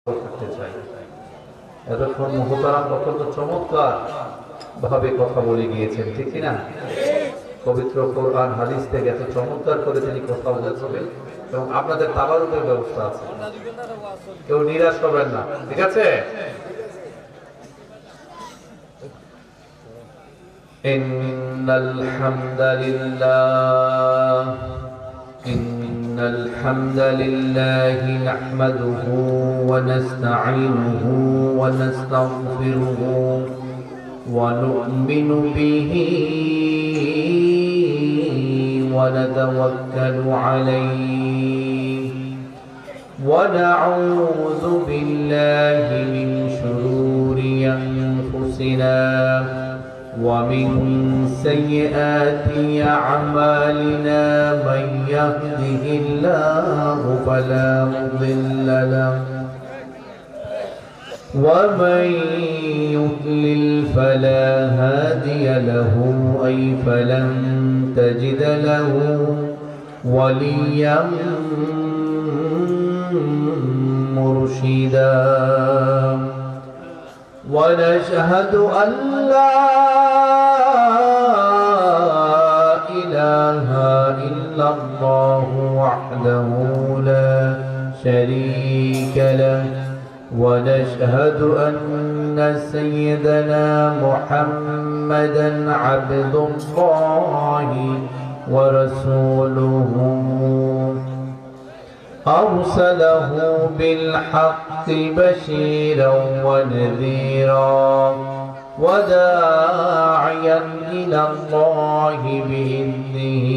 করতে চাই। এতক্ষণ মুহতারাম অত্যন্ত চমৎকার ভাবে কথা বলে গিয়েছেন, ঠিক কি না? পবিত্র কোরআন হাদিস থেকে এত চমৎকার করে তিনি কথা বলেছিলেন এবং আপনাদের তাবারুকের ব্যবস্থা আছে, কেউ নিরাশ হবেন না, ঠিক আছে? ইন্নাল হামদালিল্লাহ الحمد لله نحمده ونستعينه ونستغفره ونؤمن به ونتوكل عليه ونعوذ بالله من شرور أنفسنا ومن سيئات أعمالنا من يهده الله فلا مضل له ومن يضلل فلا هادي له أي فلن تجد له وليا مرشدا ونشهد أن لا إله إلا الله وحده لا شريك له ونشهد أن سيدنا محمدا عبد الله ورسوله أرسله بالحق بشيرا ونذيرا وداعيا إلى الله بإذنه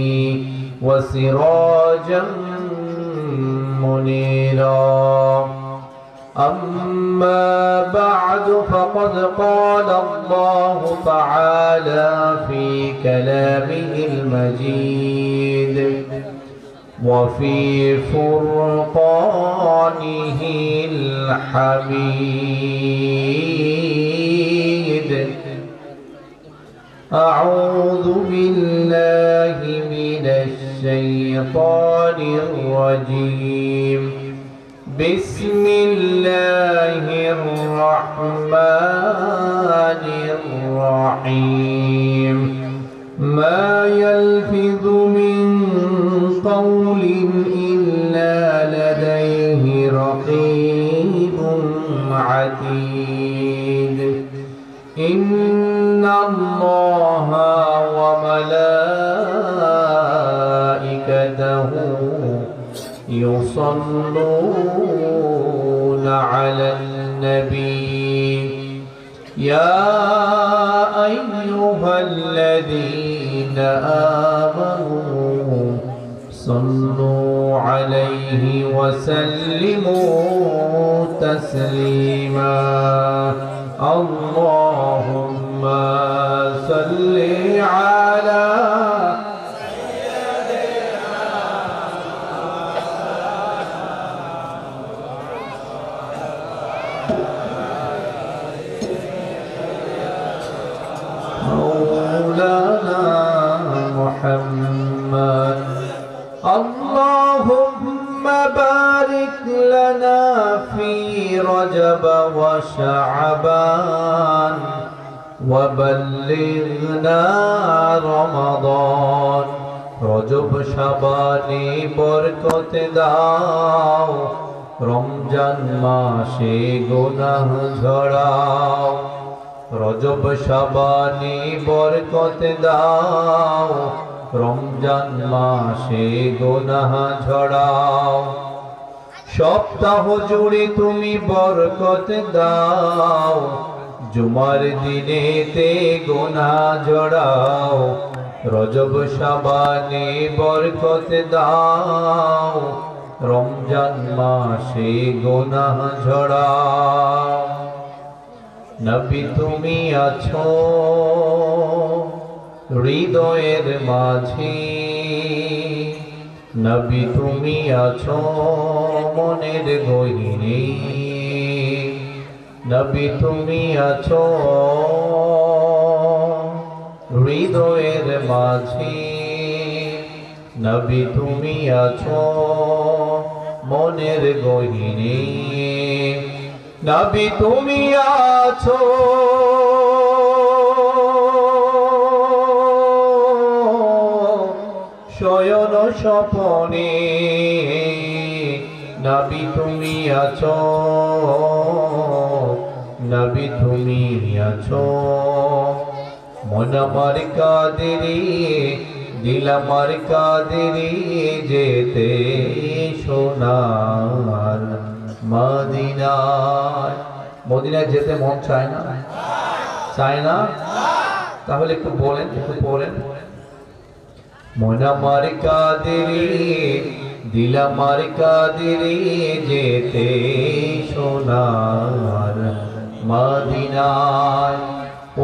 وسراجا منيرا أما بعد فقد قال الله تعالى في كلامه المجيد وفي فرقانه الحميد أعوذ بالله من الشيطان الرجيم بسم الله الرحمن الرحيم ما يلفظ من قول إلا لديه رقيب عتيد إن الله وملائكته يصلون على النبي يا أيها الذين آمنوا صلوا عليه وسلموا تسليما اللهم صل على مولانا محمد اللهم بارك لنا في رجب وشعبان وبلغنا رمضان رجب شعباني বরকত দাও রমজান মাসে গুনাহ ঝরাও রজব শাবানি বরকত দাও রমজান মাসে গুনাহ ঝরাও সপ্তাহ জুড়ে তুমি বরকত দাও জুমার দিনেতে গুনাহ ঝরাও রজব শাবানি বরকত দাও রমজান মাসে গুনাহ ঝরাও নবী তুমি আছো হৃদয়ের মাঝে নবী তুমি আছো মনের গহীনে নবী তুমি আছো হৃদয়ের মাঝে নবী তুমি আছো মনের গহীনে নবী তুমি আছো শয়ন স্বপনে, নবী তুমি আছো, নবী তুমি আছো। মন আমার কাদেরে, দিল আমার কাদেরে, যেতে সোনার মদিনায়। মদিনায় যেতে মন চায় না? চায় না? তাহলে একটু বলেন, একটু বলেন। মন আমার কাদেরে, দিল আমার কাদেরে, যেতে সোনার মদিনায়।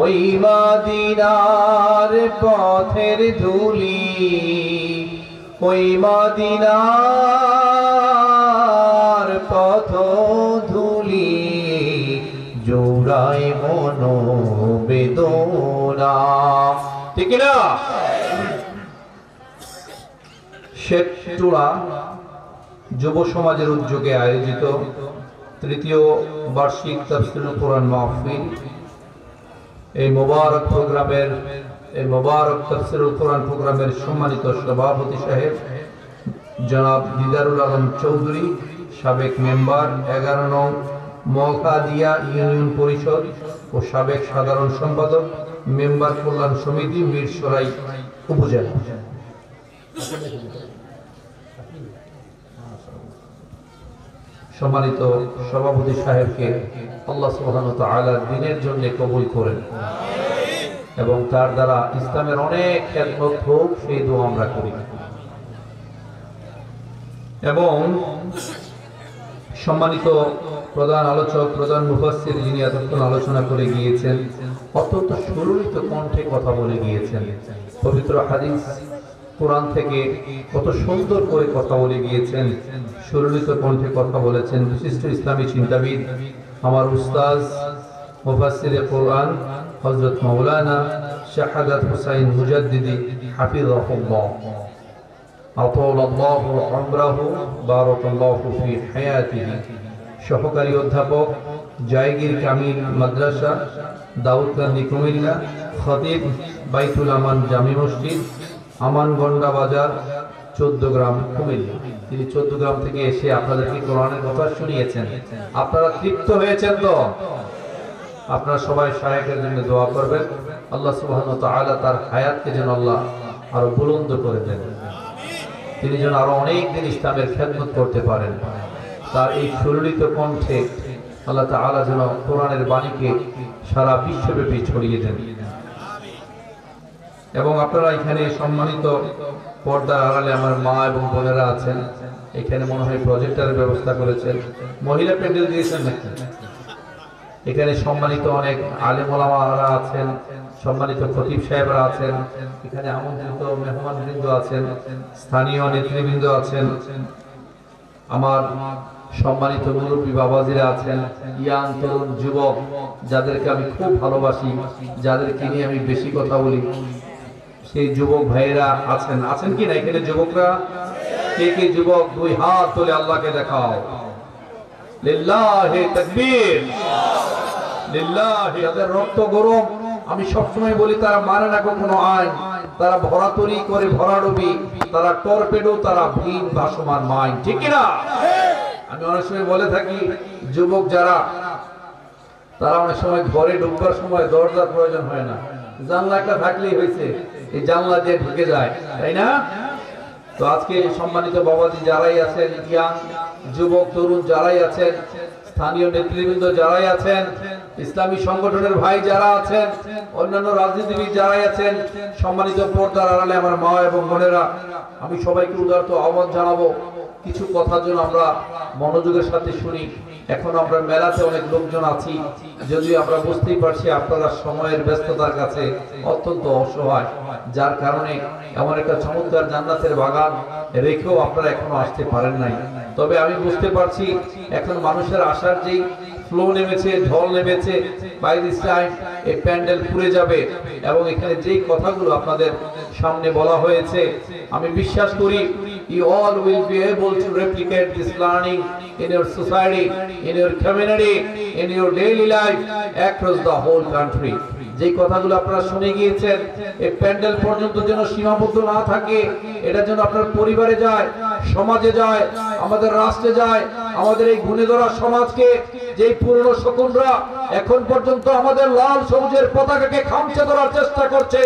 ওই মদিনার পথের ধুলি, ওই মদিনার পথ ধুলি, জোড়ায় মন বেদনা। ঠিক না? শেখচূড়া যুব সমাজের উদ্যোগে আয়োজিত তৃতীয় বার্ষিক তাফসীরুল কোরআন মাহফিল, এই মোবারক প্রোগ্রামের, এই মোবারক তাফসীরুল কোরআন প্রোগ্রামের সম্মানিত সভাপতি সাহেব জনাব দিদারুল আলম চৌধুরী, সাবেক মেম্বার 11 নং মওকাদিয়া ইউনিয়ন পরিষদ ও সাবেক সাধারণ সম্পাদক, মেম্বার কল্যাণ সমিতি, মিরসরাই উপজেলা। সম্মানিত সভাপতি সাহেবকে আল্লাহ সুবহানাহু ওয়া তাআলা দ্বীনের জন্য কবুল করেন এবং তার দ্বারা ইসলামের অনেক খেদমত হোক, সেই দোয়া আমরা করি। এবং সম্মানিত প্রধান আলোচক, প্রধান মুফাসসির, যিনি এতক্ষণ আলোচনা করে গিয়েছেন, অত্যন্ত সুললিত কণ্ঠে কথা বলে গিয়েছেন। পবিত্র হাদিস কোরআন থেকে কত সুন্দর করে কথা বলে গিয়েছেন, সুললিত কণ্ঠে কথা বলেছেন বিশিষ্ট ইসলামী চিন্তাবিদ আমার উস্তাদ মুফাসসিরে কোরআন হযরত মাওলানা শাহাদাত হুসাইন মুজাদ্দিদি হাফিজাহুল্লাহ, আতালাল্লাহু উমরাহু, বারাকাল্লাহু ফি হায়াতিহি। সহকারী অধ্যাপক, জায়গির কামিল মাদ্রাসা, দাউদকান্দি, কুমিল্লা। খতিব, বাইতুল আমান জামি মসজিদ, আমানগন্ডা বাজার, 14 গ্রাম, কুমিল্লা। তিনি 14 গ্রাম থেকে এসে আপনাদেরকে কোরআনের কথা শুনিয়েছেন। আপনারা তৃপ্ত হয়েছেন তো? আপনারা সবাই শায়েখের জন্য দোয়া করবেন, আল্লাহ সুবহানাহু ওয়া তাআলা তার হায়াতকে যেন আল্লাহ আরো বুলন্দ করে দেন, তিনি যেন আরো অনেক দিন ইসলামের খেদমত করতে পারেন। তার এই সুললিত কণ্ঠে আল্লাহ তাআলা যেন কোরআনের বাণীকে সারা বিশ্বব্যাপী ছড়িয়ে দেন। এবং আপনারা এখানে সম্মানিত পর্দার আড়ালে আমার মা এবং বোনেরা আছেন, এখানে মনে হয় প্রজেক্টরের ব্যবস্থা করেছেন, মহিলা প্যান্ডেল দিয়েছেন নাকি? এখানে সম্মানিত অনেক আলেম ওলামারা আছেন, সম্মানিত খতিব সাহেবরা আছেন, এখানে আমন্ত্রিত মেহমানবৃন্দ আছেন, স্থানীয় নেতৃবৃন্দ আছেন, আমার সম্মানিত মুরব্বী বাবাজিরা আছেন, ইয়াং তরুণ যুবক যাদেরকে আমি খুব ভালোবাসি, যাদেরকে নিয়ে আমি বেশি কথা বলি, সেই যুবক ভাইয়েরা আছেন। আছেন কি না এখানে যুবকরা? কে কে যুবক? 2 হাত তুলে আল্লাহকে দেখাও। লিল্লাহি তাকবীর, লিল্লাহি। তাদের রক্ত গরম, আমি সবসময় বলি তারা মানে না কখনো আইন, তারা ভরাতরি করে ভরাডুবি, তারা টর্পেডো, তারা ভিন ভাসমান মাইন। ঠিক না? আমি অনেক সময় বলে থাকি যুবক যারা, তারা অনেক সময় ঘরে ঢুকবার সময় দরজার প্রয়োজন হয় না, জানলাটা থাকলেই হয়েছে, এই জানলা দিয়ে ঢুকে যায়, তাই না? তো আজকে সম্মানিত বাবাজি যারাই আছেন, ইয়াং যুবক তরুণ যারাই আছেন, স্থানীয় নেতৃবৃন্দ যারাই আছেন, ইসলামী সংগঠনের ভাই যারা আছেন, অন্যান্য রাজনীতিবিদ যারাই আছেন, সম্মানিত পর্দার আড়ালে আমার মা এবং বোনেরা, আমি সবাইকে উদারত আহ্বান জানাবো, কিছু কথা যেন আমরা মনোযোগের সাথে শুনি। এখন আমরা মেলাতে অনেক লোকজন আছি, যদিও আমরা বুঝতেই পারছি আপনারা সময়ের ব্যস্ততার কাছে অত্যন্ত অসহায়, যার কারণে এমন একটা চমৎকার জান্নাতের বাগান রেখেও আপনারা এখনো আসতে পারেন নাই। তবে আমি বুঝতে পারছি এখন মানুষের আসার যেই ফ্লো নেমেছে, ঢল নেমেছে, বাই দিস টাইম এই প্যান্ডেল পুড়ে যাবে। এবং এখানে যেই কথাগুলো আপনাদের সামনে বলা হয়েছে, আমি বিশ্বাস করি you all will be able to replicate this learning in your society, in your community, in your daily life across the whole country. যে কথাগুলো আপনারা শুনে গিয়েছেন, এই প্যান্ডেল পর্যন্ত যেন সীমাবদ্ধ না থাকে, এটা যেন আপনার পরিবারে যায়, সমাজে যায়, আমাদের রাষ্ট্রে যায়, আমাদের এই গুণে ধরা সমাজকে, যে পুরনো শকুনরা এখন পর্যন্ত আমাদের লাল সবুজের পতাকাকে খামচে ধরার চেষ্টা করছে,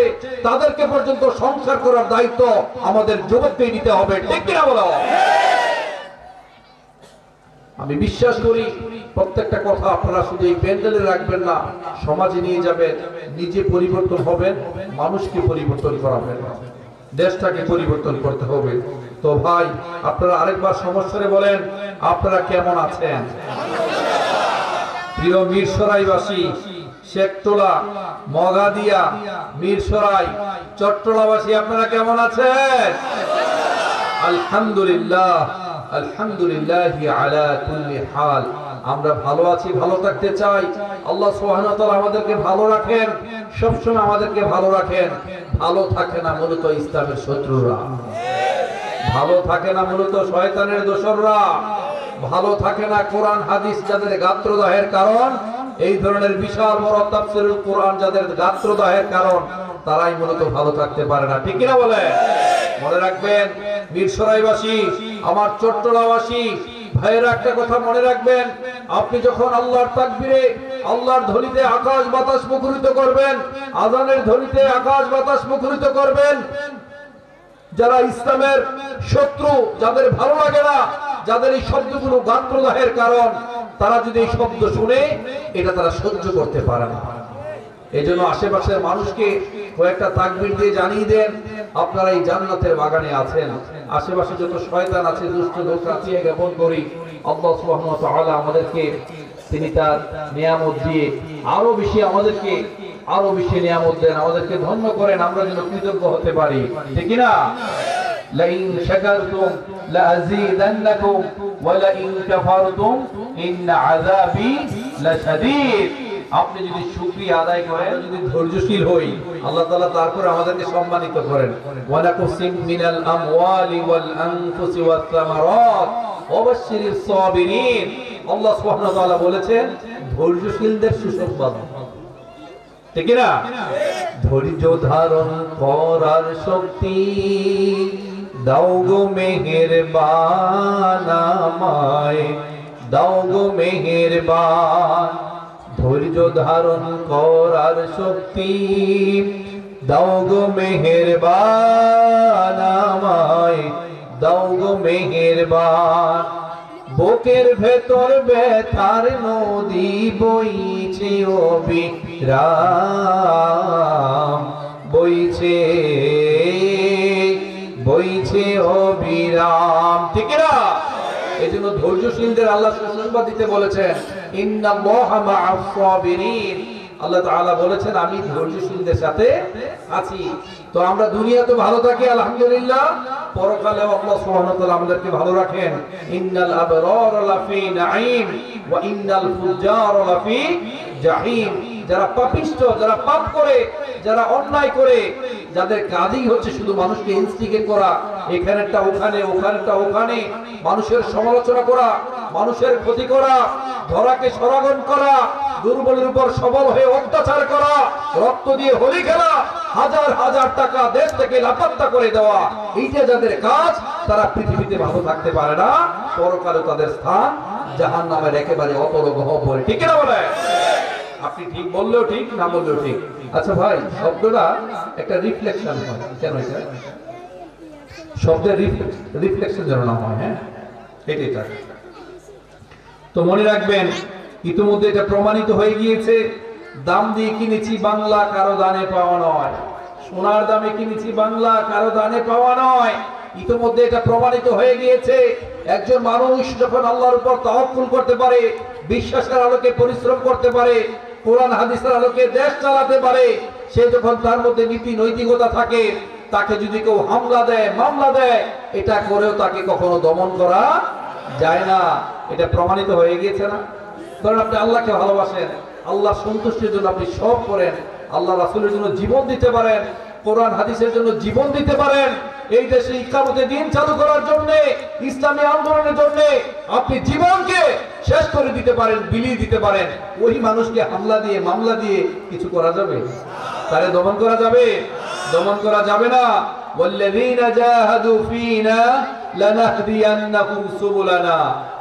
তাদেরকে পর্যন্ত সংস্কার করার দায়িত্ব আমাদের যুবককেই নিতে হবে। ঠিক কিনা বলো? আমি বিশ্বাস করি প্রত্যেকটা কথা আপনারা শুধু এই প্যান্ডেলে রাখবেন না, সমাজে নিয়ে যাবেন, নিজে পরিবর্তন হবেন, মানুষকে পরিবর্তন করাবেন, দেশটাকে পরিবর্তন করতে হবে। তো ভাই, আপনারা আরেকবার সমস্যারে বলেন আপনারা কেমন আছেন? প্রিয় মিরসরাইবাসী, শেখটোলা, মগাদিয়া, মিরসরাই, চট্টলাবাসী, আপনারা কেমন আছেন? আলহামদুলিল্লাহ, আলহামদুলিল্লাহি আলা কুল্লি হাল। আমরা ভালো আছি, ভালো থাকতে চাই। আল্লাহ সুবহানাহু ওয়া তাআলা আমাদেরকে ভালো রাখেন, সবসময় আমাদেরকে ভালো রাখেন। ভালো থাকে না মূলত ইসলামের শত্রুরা, ভালো থাকে না মূলত শয়তানের দোসররা, ভালো থাকে না কোরআন হাদিস যাদের গাত্রদাহের কারণ, এই ধরনের বিশাল বড় তাফসীরুল কোরআন যাদের গাত্রদাহের কারণ, তারাই মূলত ভালো থাকতে পারে না। ঠিক কিনা বলে? মনে রাখবেন মিরসরাইবাসী, আমার চট্টলাবাসী ভাইয়েরা, একটা কথা মনে রাখবেন, আপনি যখন আল্লাহর তাকবীরে, আল্লাহর ধ্বনিতে আকাশ বাতাস মুখরিত করবেন, আযানের ধ্বনিতে আকাশ বাতাস মুখরিত করবেন, যারা ইসলামের শত্রু, যাদের ভালো লাগে না, যাদের এই শব্দগুলো গাত্রদাহের কারণ, তারা যদি এই শব্দ শুনে, এটা তারা সহ্য করতে পারে না। এজন্য আশেপাশের মানুষকে কয়েকটা তাকবীর দিয়ে জানিয়ে দেন আপনারা এই জান্নাতের বাগানে আছেন। আশেপাশে যত শয়তান আছে, দুষ্ট লোক আছে, জ্ঞাপন করি আল্লাহ সুবহানাহু ওয়া তাআলা আমাদেরকে তিনি তার নিয়ামত দিয়ে আরো বেশি আমাদেরকে আরো বেশি নিয়ামত দেন, আমাদেরকে ধন্য করেন, আমরা যেন কৃতজ্ঞ হতে পারি। ঠিক না? লাইন শাকারতুম লাযীদান্নাকুম ওয়া লাইন কাফারতুম ইন্না আযাবি লাশাদীদ। আপনি যদি শুকরিয়া আদায় করেন, যদি ধৈর্যশীল হই, আল্লাহ তাআলা তারপর আমাদেরকে সম্মানিত করেন। ওয়া নাকুসিম মিনাল আমওয়ালি ওয়াল আনফুসি ওয়াস সামারাত ওয়া বাশশিরিস সাবিরিন। আল্লাহ সুবহানাহু ওয়া তাআলা বলেছেন ধৈর্যশীলদের সুসংবাদ। ঠিক না? ধৈর্য ধারণ করার শক্তি দাও গো মেহেরবান আমায়, দাও গো মেহেরবান। ধৈর্য ধারণ করার শক্তি দাও গো মেহেরবান আমায়, দাও গো মেহেরবান। বুকের ভেতর ব্যথার নদী বইছে অবিরাম, বইছে বইছে অবিরাম। ঠিক না? এই জন্য ধৈর্যশীলদের আল্লাহ সুসংবাদ দিতে বলেছেন, ইন্নাল্লাহা মা'আস সাবিরিন। আল্লাহ তাআলা বলেছেন আমি ধৈর্যশীলদের সাথে আছি। তো আমরা দুনিয়াতে ভালো থাকি আলহামদুলিল্লাহ, পরকালে আল্লাহ সুবহানাহু ওয়া তাআলা আমাদেরকে ভালো রাখেন। ইন্নাল আবরারা লাফি নাঈম ওয়া ইন্নাল ফুজ্জারা লাফি জাহিম। যারা পাপিষ্ঠ, যারা পাপ করে, যারা অন্যায় করে, যাদের কাজই হচ্ছে শুধু মানুষকে ইনস্টিগেট করা, এখানেরটা ওখানে, ওখানেরটা ওখানে, মানুষের সমালোচনা করা, মানুষের ক্ষতি করা, ধরাকে সরাগন করা, দুর্বলের উপর সবল হয়ে অত্যাচার করা, রক্ত দিয়ে হোলি খেলা, হাজার হাজার টাকা দেশ থেকে লাপাত্তা করে দেওয়া, এইটা যাদের কাজ, তারা পৃথিবীতে ভালো থাকতে পারে না, পরকালে তাদের স্থান জাহান্নামের একেবারে অতল গহ্বরে। ঠিক না বলে? আপনি ঠিক বললেও ঠিক, না বললেও ঠিক। আচ্ছা ভাই, শব্দটা একটা রিফ্লেকশন হয়, কেন এটা? শব্দের রিফ্লেকশন যেন না হয়। হ্যাঁ, এটাই তার। তো মনে রাখবেন, ইতিমধ্যে এটা প্রমাণিত হয়ে গিয়েছে, দাম দিয়ে কিনেছি বাংলা, কারো দানে পাওয়া নয়। সোনার দামে কিনেছি বাংলা, কারো দানে পাওয়া নয়। ইতিমধ্যে এটা প্রমাণিত হয়ে গিয়েছে, একজন মানুষ যখন আল্লাহর উপর তাওয়াক্কুল করতে পারে, বিশ্বাসের আলোকে পরিশ্রম করতে পারে, কোরআন হাদিসের আলোকে দেশ চালাতে পারে, সে যখন তার মধ্যে নীতি নৈতিকতা থাকে, তাকে যদি কেউ হামলা দেয়, মামলা দেয়, এটা করেও তাকে কখনো দমন করা যায় না। এটা প্রমাণিত হয়ে গিয়েছে না? কারণ আপনি আল্লাহকে ভালোবাসেন, আল্লাহ সন্তুষ্টির জন্য আপনি সব করেন, আল্লাহ রাসূলের জন্য জীবন দিতে পারেন, কোরআন হাদিসের জন্য জীবন দিতে পারেন, এই দেশে ইকামতে দ্বীন চালু করার জন্য, ইসলামী আন্দোলনের জন্য আপনি জীবনকে শেষ করে দিতে পারেন, বিলিয়ে দিতে পারেন, ওই মানুষকে হামলা দিয়ে মামলা দিয়ে কিছু করা যাবে? তারে দমন করা যাবে? দমন করা যাবে না। والذين جاهدوا فينا لنهدينهم سبلنا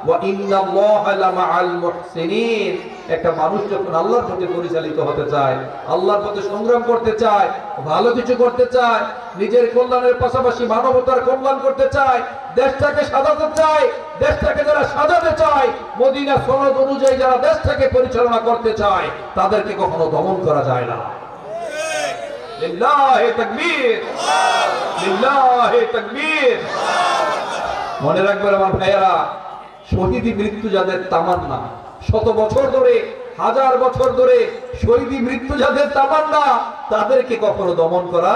وان الله لمع المحسنين। একটা মানুষ যখন আল্লাহর পথে পরিচালিত হতে চায়, আল্লাহর পথে সংগ্রাম করতে চায়, ভালো কিছু করতে চায়, নিজের কল্যাণের পাশাপাশি মানবতার কল্যাণ করতে চায়, দেশটাকে সাজাতে চায়, দেশটাকে যারা সাজাতে চায়, মদিনা সনদ অনুযায়ী যারা দেশটাকে পরিচালনা করতে চায়, তাদেরকে কখনো দমন করা যায় না। লিল্লাহি তাকবীর, লিল্লাহি তাকবীর। মনে রাখবেন আমার ভাইয়েরা, শহীদি মৃত্যু যাদের তামান্না, শত বছর ধরে, হাজার বছর ধরে শহীদি মৃত্যু যাদের তামান্না, তাদেরকে কখনো দমন করা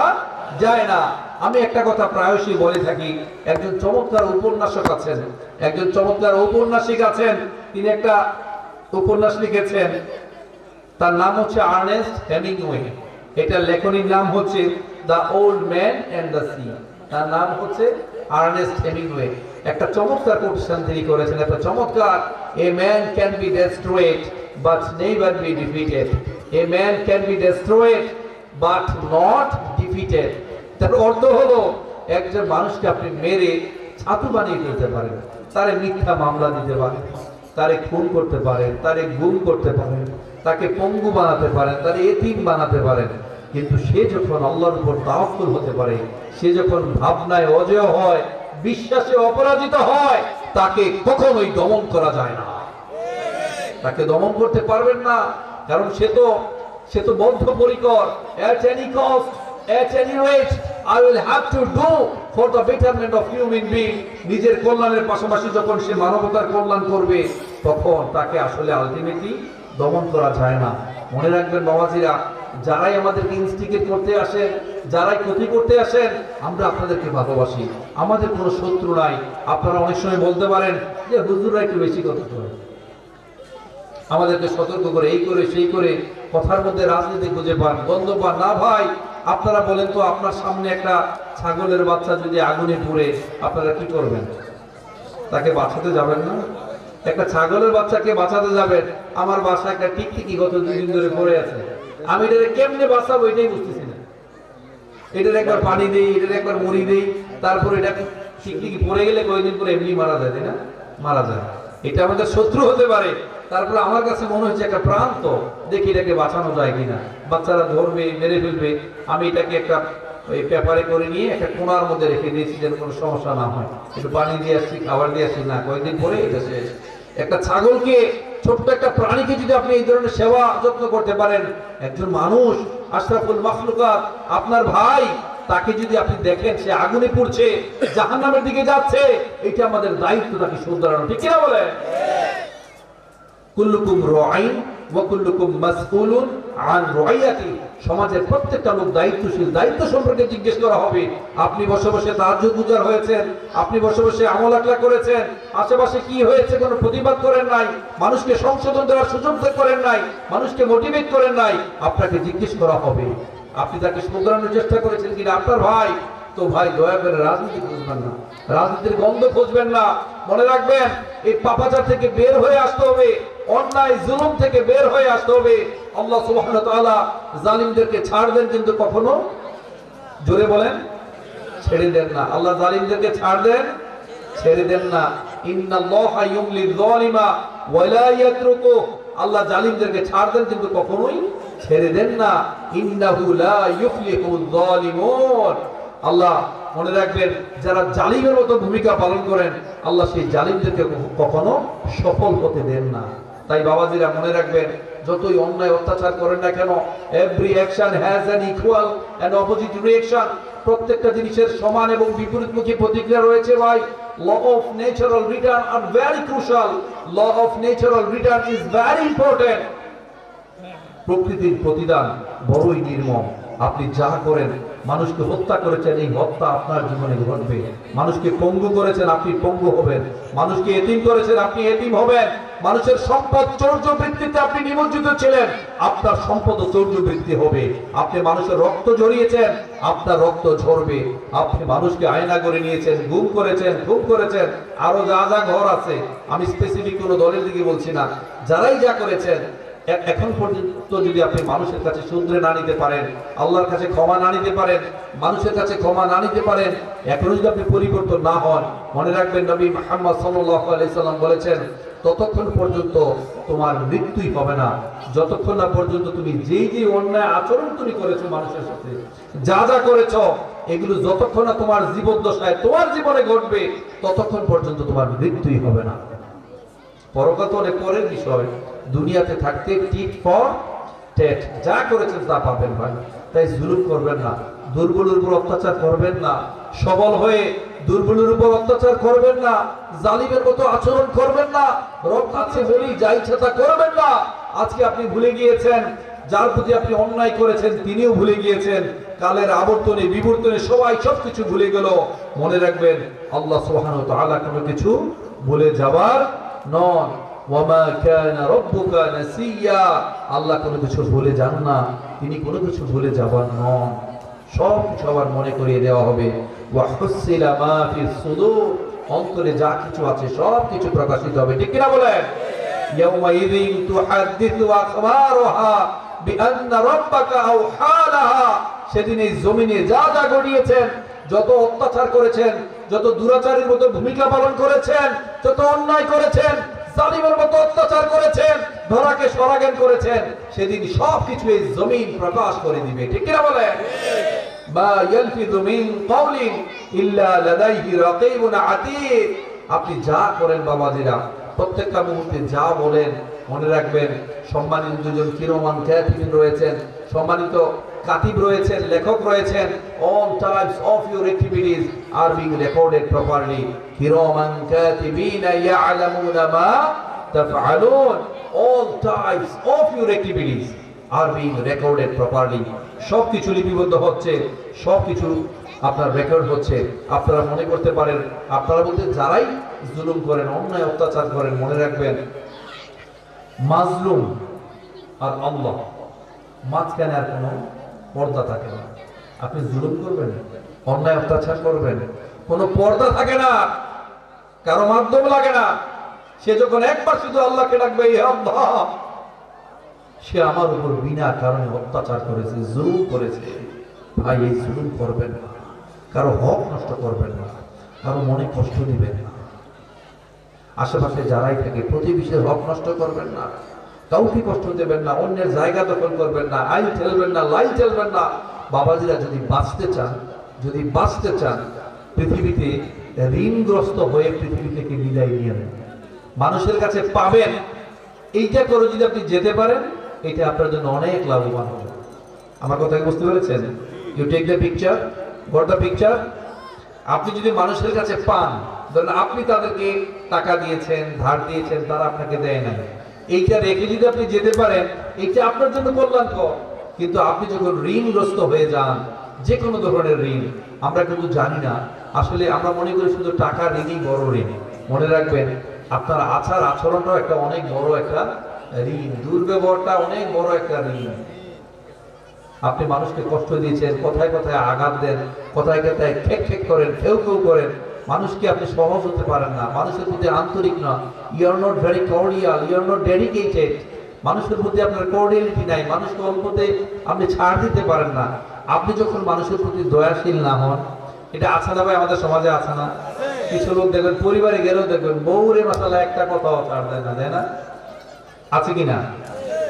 যায় না। আমি একটা কথা প্রায়শই বলে থাকি, একজন চমৎকার উপন্যাসক আছেন, একজন চমৎকার ঔপন্যাসিক আছেন, তিনি একটা উপন্যাস লিখেছেন, তার নাম হচ্ছে আর্নেস্ট হেমিংওয়ে। এটা লেখনীর নাম হচ্ছে the old man and the sea. তার নাম হচ্ছে আর্নেস্ট হেমিংওয়ে। একটা চমৎকার কোটেশন তিনি করেছেন, একটা চমৎকার, a man can be destroyed but never be defeated, a man can be destroyed but not defeated. তার অর্থ হলো, একজন মানুষকে আপনি মেরে ছাতু বানিয়ে ফেলতে পারেন, তারে মিথ্যা মামলা দিতে পারেন, তারে খুন করতে পারেন, তারে গুম করতে পারেন, তাকে পঙ্গু বানাতে পারেন, তার এতিম বানাতে পারেন, কিন্তু সে যখন আল্লাহর উপর তাওয়াক্কুল হতে পারে, সে যখন ভাবনায় অজেয় হয়, বিশ্বাসে অপরাজিত হয়, তাকে কখনোই দমন করা যায় না। তাকে দমন করতে পারবেন না, কারণ সে তো বদ্ধপরিকর। at any cost, at any rate, I will have to do for the betterment of human being। নিজের কল্যাণের পাশাপাশি যখন সে মানবতার কল্যাণ করবে, তখন তাকে আসলে আলটিমেটলি দমন করা যায় না। মনে রাখবেন বাবাজিরা, যারাই আমাদেরকে ইনস্টিগেট করতে আসেন, যারাই ক্ষতি করতে আসেন, আমরা আপনাদেরকে ভালোবাসি, আমাদের কোনো শত্রু নাই। আপনারা অনেক সময় বলতে পারেন যে হুজুররা একটু বেশি কথা করে, আমাদেরকে সতর্ক করে, এই করে সেই করে, কথার মধ্যে রাজনীতি খুঁজে পান, গন্ধ পান। না ভাই, আপনারা বলেন তো, আপনার সামনে একটা ছাগলের বাচ্চা যদি আগুনে পুড়ে, আপনারা কি করবেন? তাকে বাঁচাতে যাবেন না? একটা ছাগলের বাচ্চাকে বাঁচাতে যাবেন। আমার বাসায় একটা টিকটিকি গত 2 দিন ধরে পড়ে আছে, আমি এটাকে কেমনে বাঁচাবো এটাই বুঝতেছি না। এটার একবার পানি দেই, এটার একবার মুড়ি দেই, তারপর এটা টিকটিকি পড়ে গেলে কয়েকদিন পরে এমনি মারা যায়, তাই না? মারা যায়। এটা আমাদের শত্রু হতে পারে। তারপরে আমার কাছে মনে হচ্ছে একটা প্রান্ত, দেখি এটাকে বাঁচানো যায় কিনা। বাচ্চারা ধরবে, মেরে ফেলবে, আমি এটাকে একটা ওই পেপারে করে নিয়ে একটা কোণার মধ্যে রেখে দিয়েছি, যেন কোনো সমস্যা না হয়। একটু পানি দিয়ে আসছি, খাবার দিয়ে আসছি, না কয়েকদিন পরে এটা শেষ। একটা ছাগলকে, ছোট্ট একটা প্রাণীকে যদি আপনি এই ধরনের সেবা যত্ন করতে পারেন, একজন মানুষ, আশরাফুল মাখলুকাত, আপনার ভাই, তাকে যদি আপনি দেখেন সে আগুনে পুড়ছে, জাহান্নামের দিকে যাচ্ছে, এটা আমাদের দায়িত্ব তাকে শুধরানো, ঠিক কিনা বলে? কুল্লুকুম রাঈন ওয়া কুল্লুকুম মাসউলুন আন রাইয়াতি। সমাজের প্রত্যেকটা লোক দায়িত্বশীল, দায়িত্ব সম্পর্কে জিজ্ঞেস করা হবে। আপনি বসে বসে তাহাজ্জুদ গুজার হয়েছেন, আপনি বসে বসে আমল আকলা করেছেন, আশেপাশে কি হয়েছে কোনো প্রতিবাদ করেন নাই, মানুষকে সংশোধন দেওয়ার সুযোগ করেন নাই, মানুষকে মোটিভেট করেন নাই, আপনাকে জিজ্ঞেস করা হবে। আপনি তাকে শুধরানোর চেষ্টা করেছেন কিনা আপনার ভাই? তো ভাই, দয়া করে রাজনীতি খুঁজবেন না, রাজনীতির গন্ধ খুঁজবেন না। মনে রাখবেন, এই পাপাচার থেকে বের হয়ে আসতে হবে, অন্যায় জুলুম থেকে বের হয়ে আসতে হবে। আল্লাহ সুবহানাহু ওয়া তাআলা জালিমদেরকে ছাড় দেন, কিন্তু কখনো, জোরে বলেন, ছেড়ে দেন না। আল্লাহ জালিমদেরকে ছাড় দেন, ছেড়ে দেন না। ইন্নাল্লাহা ইউমলিল যালিমা ওয়া লা ইয়াতরুকু। আল্লাহ জালিমদেরকে ছাড় দেন, কিন্তু কখনোই ছেড়ে দেন না। ইন্নাহু লা ইউফলিহুল যালিমুন। আল্লাহ, মনে রাখবেন, যারা জালিমের মতো ভূমিকা পালন করেন, আল্লাহ সেই জালিমদেরকে কখনো সফল হতে দেন না। তাই বাবাজিরা মনে রাখবেন, যতই অন্যায় অত্যাচার করেন না কেন, every action has an equal and opposite reaction. প্রত্যেকটা জিনিসের সমান এবং বিপরীতমুখী প্রতিক্রিয়া রয়েছে ভাই। Law of natural return are very crucial. Law of natural return is very important. প্রকৃতির প্রতিদান বড়ই নির্মম। আপনি যা করেন মানুষকে হত্যা করেছেন, এই হত্যা আপনার জীবনে ঘটবে। মানুষকে পঙ্গু করেছেন, আপনি পঙ্গু হবেন। মানুষকে এতিম করেছেন, আপনি এতিম হবেন। মানুষের সম্পদ চৌর্যবৃত্তিতে আপনি নিমজ্জিত ছিলেন, আপনার সম্পদ চৌর্যবৃত্তি হবে। আপনি মানুষের রক্ত ঝরিয়েছেন, আপনার রক্ত ঝরবে। আপনি মানুষকে আয়না করে নিয়েছেন, গুম করেছেন, খুন করেছেন, আরো যা যা ঘর আছে, আমি স্পেসিফিক কোনো দলের দিকে বলছি না, যারাই যা করেছেন, এখন পর্যন্ত যদি আপনি মানুষের কাছে শুধরে না নিতে পারেন, আল্লাহর কাছে ক্ষমা না নিতে পারেন, মানুষের কাছে ক্ষমা না নিতে পারেন, এখনো যদি আপনি পরিবর্তন না হন, মনে রাখবেন নবী মুহাম্মদ সাল্লাল্লাহু আলাইহি সাল্লাম বলেছেন, ততক্ষণ পর্যন্ত তোমার মৃত্যুই হবে না, যতক্ষণ না পর্যন্ত তুমি যেই যে অন্যায় আচরণ তুমি করেছো মানুষের সাথে, যা যা করেছো, এগুলো যতক্ষণ না তোমার জীবদ্দশায় তোমার জীবনে ঘটবে, ততক্ষণ পর্যন্ত তোমার মৃত্যুই হবে না। পরকাল তো অনেক পরের বিষয়, দুনিয়াতে থাকতে টিট ফর টেট, যা করেছেন তা পাবেন ভাই। তাই জুলুম করবেন না, দুর্বলের উপর অত্যাচার করবেন না, সবল হয়ে দুর্বলের উপর অত্যাচার করবেন না, জালিমের মতো আচরণ করবেন না, রক্ত আছে বলেই যা ইচ্ছা তা করবেন না। আজকে আপনি ভুলে গিয়েছেন, যার প্রতি আপনি অন্যায় করেছেন তিনিও ভুলে গিয়েছেন, কালের আবর্তনে বিবর্তনে সবাই সবকিছু ভুলে গেল। মনে রাখবেন আল্লাহ সুবহানাহু ওয়া তাআলা কোনো কিছু ভুলে যাবার নন। ওয়ামা কানা রাব্বুকা নাসিয়া, আল্লাহ কোনো কিছু ভুলে যান না, তিনি কোনো কিছু ভুলে যাবার নন। সব কিছু আবার মনে করিয়ে দেওয়া হবে। ওয়া হুসিলা মা ফিস সুদূর, অন্তরে যা কিছু আছে সব কিছু প্রকাশিত হবে, ঠিক কিনা বলেন? ইয়াউমা ইযিন তুহাদ্দিসু আখবারহা বিআন্না রাব্বাকা আওহা লাহা, সেদিন এই জমিনে যা যা ঘটিয়েছেন, যত অত্যাচার করেছেন, যত দুরাচারীর মতো ভূমিকা পালন করেছেন, যত অন্যায় করেছেন, জালিমের মতো অত্যাচার করেছেন, ধরাকে সরাজ্ঞান করেছেন, সেদিন সবকিছু এই জমিন প্রকাশ করে দিবে, ঠিক কিনা বলেন? মা ইয়ালফিযু মিন কাওলিন ইল্লা লাদাইহি রাকীবুন আতীদ, আপনি যা করেন বাবাজিরা, প্রত্যেকটা মুহূর্তে যা বলেন, মনে রাখবেন সম্মানিত দুজন কিরমান কাতিবিন রয়েছেন, সম্মানিত কাতিব রয়েছেন, লেখক রয়েছেন। all types of your activities are being recorded properly. কিরমান কাতিবিন ইয়ালামুনা মা তাফআলুন, all types of your activities are being recorded properly. সবকিছু লিপিবদ্ধ হচ্ছে, সবকিছু আপনার রেকর্ড হচ্ছে। আপনারা মনে করতে পারেন, আপনারা বলতে যারাই জুলুম করেন, অন্যায় অত্যাচার করেন, মনে রাখবেন মাজলুম আর আল্লাহ মাঝখানে আর কোনো পর্দা থাকে না। আপনি জুলুম করবেন, অন্যায় অত্যাচার করবেন, কোনো পর্দা থাকে না, কারো মাধ্যম লাগে না। সে যখন একবার শুধু আল্লাহকে ডাকবে, হে আল্লাহ, সে আমার উপর বিনা কারণে অত্যাচার করেছে, জুলুম করেছে, ভাই এই জুলুম করবেন না, কারো হক নষ্ট করবেন না, কারো মনে কষ্ট দিবেন না, আশেপাশে যারাই থাকে প্রতিবেশীর হক নষ্ট করবেন না, কাউকে কষ্ট দেবেন না, অন্যের জায়গা দখল করবেন না, আইল ঠেলবেন না, লাই ঠেলবেন না। বাবাজিরা যদি বাঁচতে চান, যদি বাঁচতে চান, পৃথিবীতে ঋণগ্রস্ত হয়ে পৃথিবী থেকে বিদায় নিয়ে নেন, মানুষের কাছে পাবেন, এইটা করে যদি আপনি যেতে পারেন, এটা আপনার জন্য অনেক লাভবান হবে। আমার কথা বুঝতে পেরেছেন? You take the picture, got the picture. আপনি যদি মানুষের কাছে পান, ধরেন আপনি তাদেরকে টাকা দিয়েছেন, ধার দিয়েছেন, তারা আপনাকে দেয় না, এইটা রেখে যদি আপনি যেতে পারেন, এইটা আপনার জন্য কল্যাণকর। কিন্তু আপনি যখন ঋণগ্রস্ত হয়ে যান, যে কোনো ধরনের ঋণ, আমরা কিন্তু জানি না, আসলে আমরা মনে করি শুধু টাকার ঋণই বড় ঋণ। মনে রাখবেন আপনার আচার আচরণটাও একটা অনেক বড় একটা ঋণ, দুর্ব্যবহারটা অনেক বড় একটা ঋণ। আপনি মানুষকে কষ্ট দিয়েছেন, কথায় কথায় আঘাত দেন, কথায় কথায় ঠেক ঠেক করেন, কেউ কেউ করেন, মানুষকে আপনি সহজ হতে পারেন না, মানুষের প্রতি আন্তরিক না, you are not very cordial, you are not dedicated, মানুষের প্রতি আপনার কর্ডিয়ালিটি নাই, মানুষকে অল্পতে আপনি ছাড় দিতে পারেন না। আপনি যখন মানুষের প্রতি দয়াশীল না হন, এটা আছে না ভাই, আমাদের সমাজে আছে না? কিছু লোক দেখবেন পরিবারে গেলেও দেখবেন বউরে মাসালা একটা কথাও ছাড় দেয় না, দেয় না? আছে কিনা?